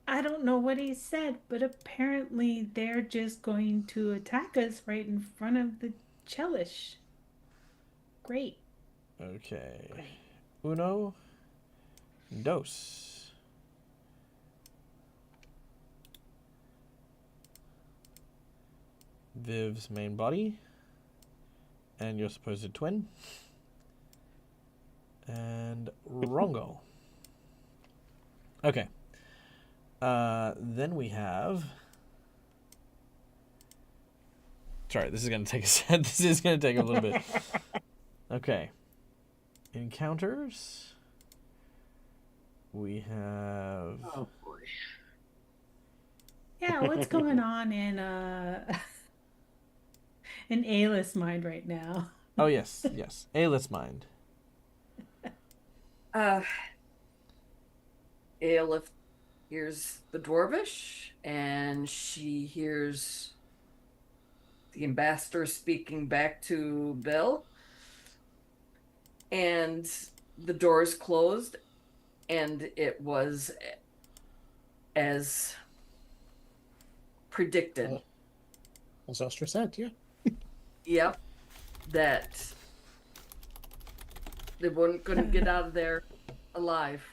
I don't know what he said, but apparently they're just going to attack us right in front of the Chelish. Great. Okay. Great. Uno. Dos. Viv's main body. And your supposed twin. And Rongo. Okay. Then we have. Sorry, this is gonna take a this is gonna take a little bit. Okay. Encounters. We have. Oh boy. Yeah, what's going on in in Ayla's mind right now? Oh yes, yes. Ayla's mind. Aelith hears the Dwarvish, and she hears the ambassador speaking back to Bill. And the doors closed, and it was as predicted. As Ostra said, yeah. Yep. That they weren't going to get out of there alive.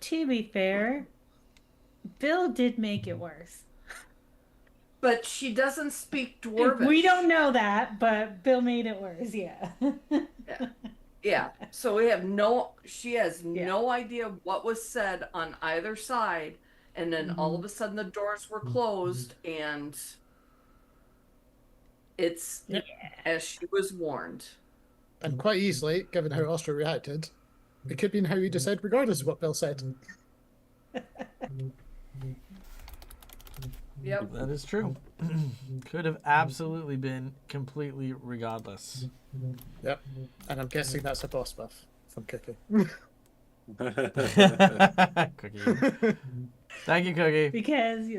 To be fair, Bill did make it worse. But she doesn't speak Dwarvish. We don't know that, but Bill made it worse, yeah. Yeah. So we have she has no idea what was said on either side. And then all of a sudden the doors were closed, and it's as she was warned. And quite easily, given how Ostra reacted, it could be in how you decide regardless of what Bill said. Yep. That is true. Could have absolutely been completely regardless. Yep. And I'm guessing that's a boss buff from Cookie. Cookie. Thank you, Cookie. Because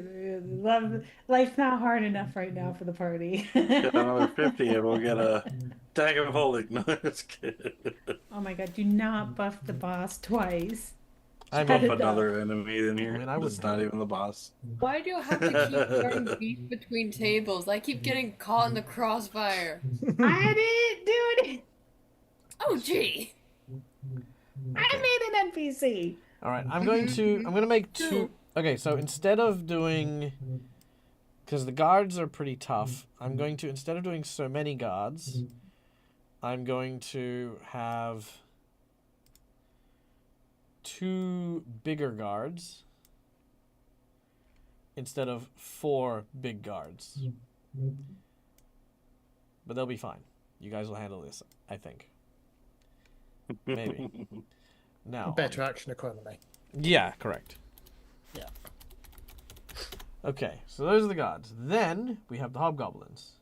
life's not hard enough right now for the party. Get another 50 and we'll get a tag of holding. No, it's kidding. Oh my god, do not buff the boss twice. I Buff mean, another enemy in here. I mean, I It's wouldn't not do even the boss. Why do I have to keep throwing beef between tables? I keep getting caught in the crossfire. I didn't do it. Oh, gee. I made an NPC. all right, I'm gonna make two. Okay, so instead of doing, because the guards are pretty tough, I'm going to, instead of doing so many guards, I'm going to have 2 bigger guards instead of 4 big guards. But they'll be fine. You guys will handle this, I think. Maybe. Now. Better action economy. Yeah, correct. Yeah. Okay, so those are the gods. Then we have the hobgoblins,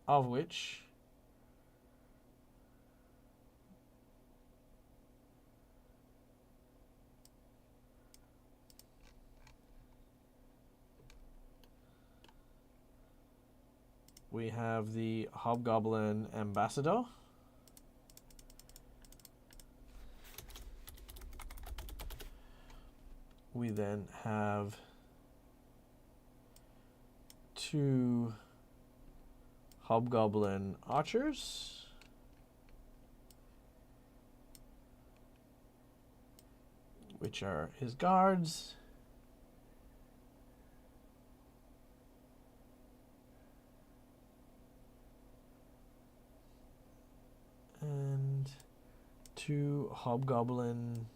of which we have the hobgoblin ambassador. we then have 2 hobgoblin archers. Which are his guards. And 2 hobgoblin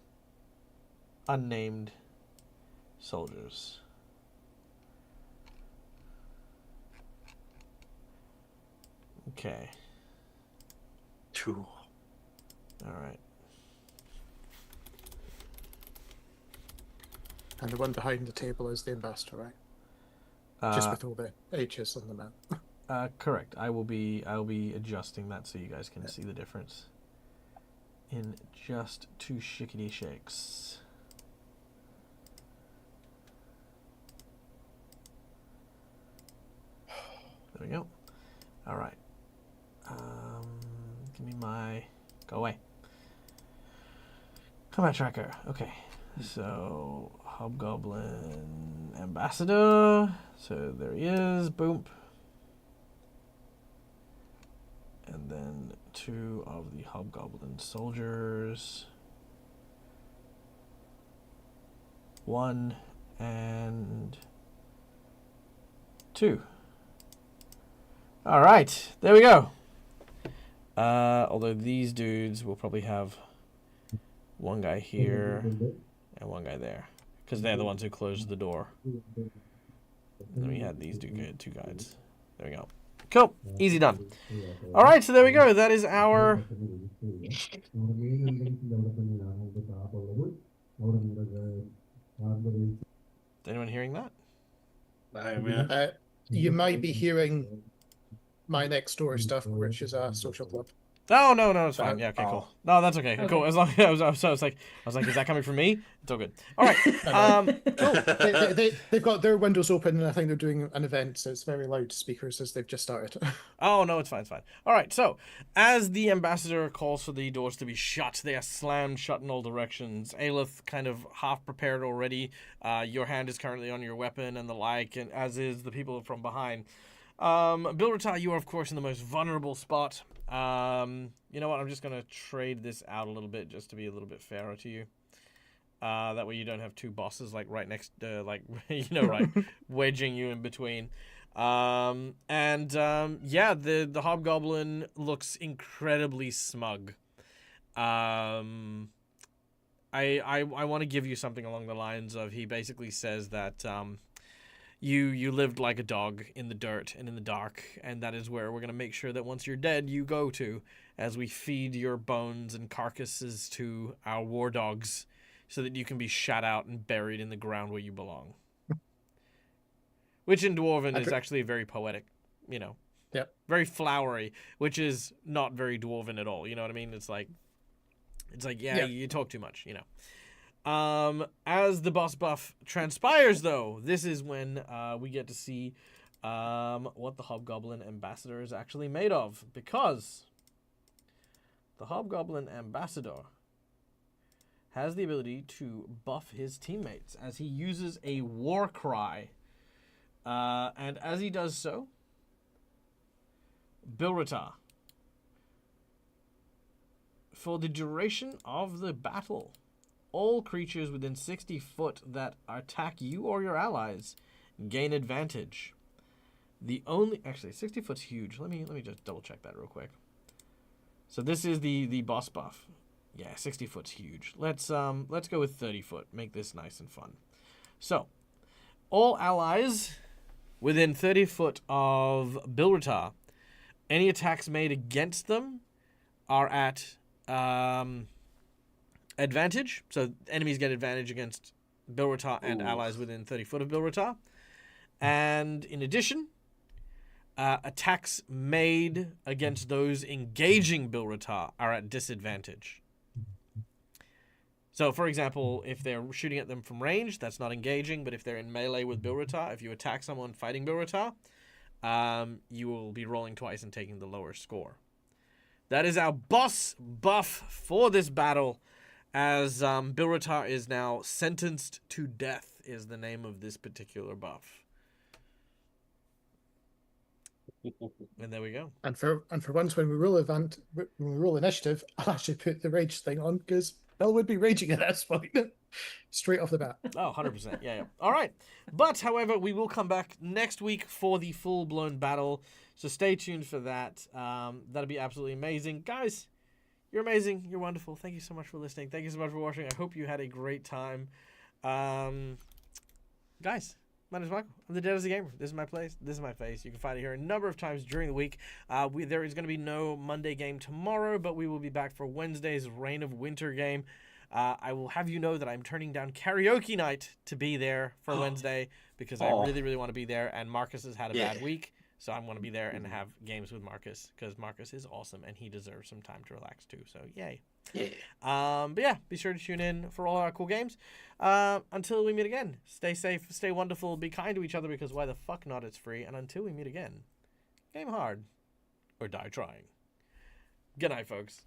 unnamed soldiers. Okay. 2. All right. And the one behind the table is the ambassador, right? Just with all the H's on the map. Correct. I'll be adjusting that so you guys can see the difference in just 2 shickety shakes. There we go. All right. Give me my... Go away. Combat tracker. Okay. So, Hobgoblin Ambassador. So, there he is. Boom. And then 2 of the Hobgoblin soldiers. 1 and 2. All right, there we go. Although these dudes will probably have one guy here and one guy there, because they're the ones who closed the door. And then we had these 2 guys. There we go. Cool. Easy done. All right, so there we go. That is our... Is anyone hearing that? You might be hearing my next door stuff, which is a social club. Oh no, it's fine. Yeah, okay, cool. No, that's okay. Cool. As long as I was like, is that coming from me? It's all good. All right. Cool. They've got their windows open, and I think they're doing an event, so it's very loud speakers as they've just started. Oh no, it's fine. All right. So, as the ambassador calls for the doors to be shut, they are slammed shut in all directions. Aelith kind of half prepared already. Your hand is currently on your weapon and the like, and as is the people from behind. Bilratar, you are of course in the most vulnerable spot. You know what? I'm just gonna trade this out a little bit just to be a little bit fairer to you. That way you don't have 2 bosses like right next, like wedging you in between. Yeah, the hobgoblin looks incredibly smug. I want to give you something along the lines of, he basically says that you lived like a dog in the dirt and in the dark, and that is where we're going to make sure that once you're dead, you go to, as we feed your bones and carcasses to our war dogs, so that you can be shot out and buried in the ground where you belong. Which in Dwarven is actually very poetic, Yep. Very flowery, which is not very Dwarven at all, you know what I mean? It's like, yeah. You talk too much, As the boss buff transpires, though, this is when we get to see what the Hobgoblin Ambassador is actually made of, because the Hobgoblin Ambassador has the ability to buff his teammates as he uses a war cry. And as he does so, Bilratar, for the duration of the battle, all creatures within 60 foot that attack you or your allies gain advantage. Actually, 60 foot's huge. Let me just double check that real quick. So this is the boss buff. Yeah, 60 foot's huge. Let's go with 30 foot. Make this nice and fun. So, all allies within 30 foot of Bilratar, any attacks made against them are at advantage. So enemies get advantage against Bilratar and allies within 30 foot of Bilratar. And in addition, attacks made against those engaging Bilratar are at disadvantage. So, for example, if they're shooting at them from range, that's not engaging. But if they're in melee with Bilratar, if you attack someone fighting Bilratar, you will be rolling twice and taking the lower score. That is our boss buff for this battle. as Bilratar is now sentenced to death is the name of this particular buff. And there we go. And for once, when we roll initiative, I'll actually put the rage thing on because Bill would be raging at this point, straight off the bat. Oh, 100%. Yeah. All right. But, however, we will come back next week for the full-blown battle. So stay tuned for that. That'll be absolutely amazing. Guys, you're amazing. You're wonderful. Thank you so much for listening. Thank you so much for watching. I hope you had a great time. Guys, my name is Michael. I'm the Dead as a Gamer. This is my place. This is my face. You can find it here a number of times during the week. There is going to be no Monday game tomorrow, but we will be back for Wednesday's Reign of Winter game. I will have you know that I'm turning down karaoke night to be there for Wednesday because I really, really want to be there. And Marcus has had a bad week, so I'm going to be there and have games with Marcus because Marcus is awesome and he deserves some time to relax too. So yay. But yeah, be sure to tune in for all our cool games. Until we meet again, stay safe, stay wonderful, be kind to each other because why the fuck not? It's free. And until we meet again, game hard or die trying. Good night, folks.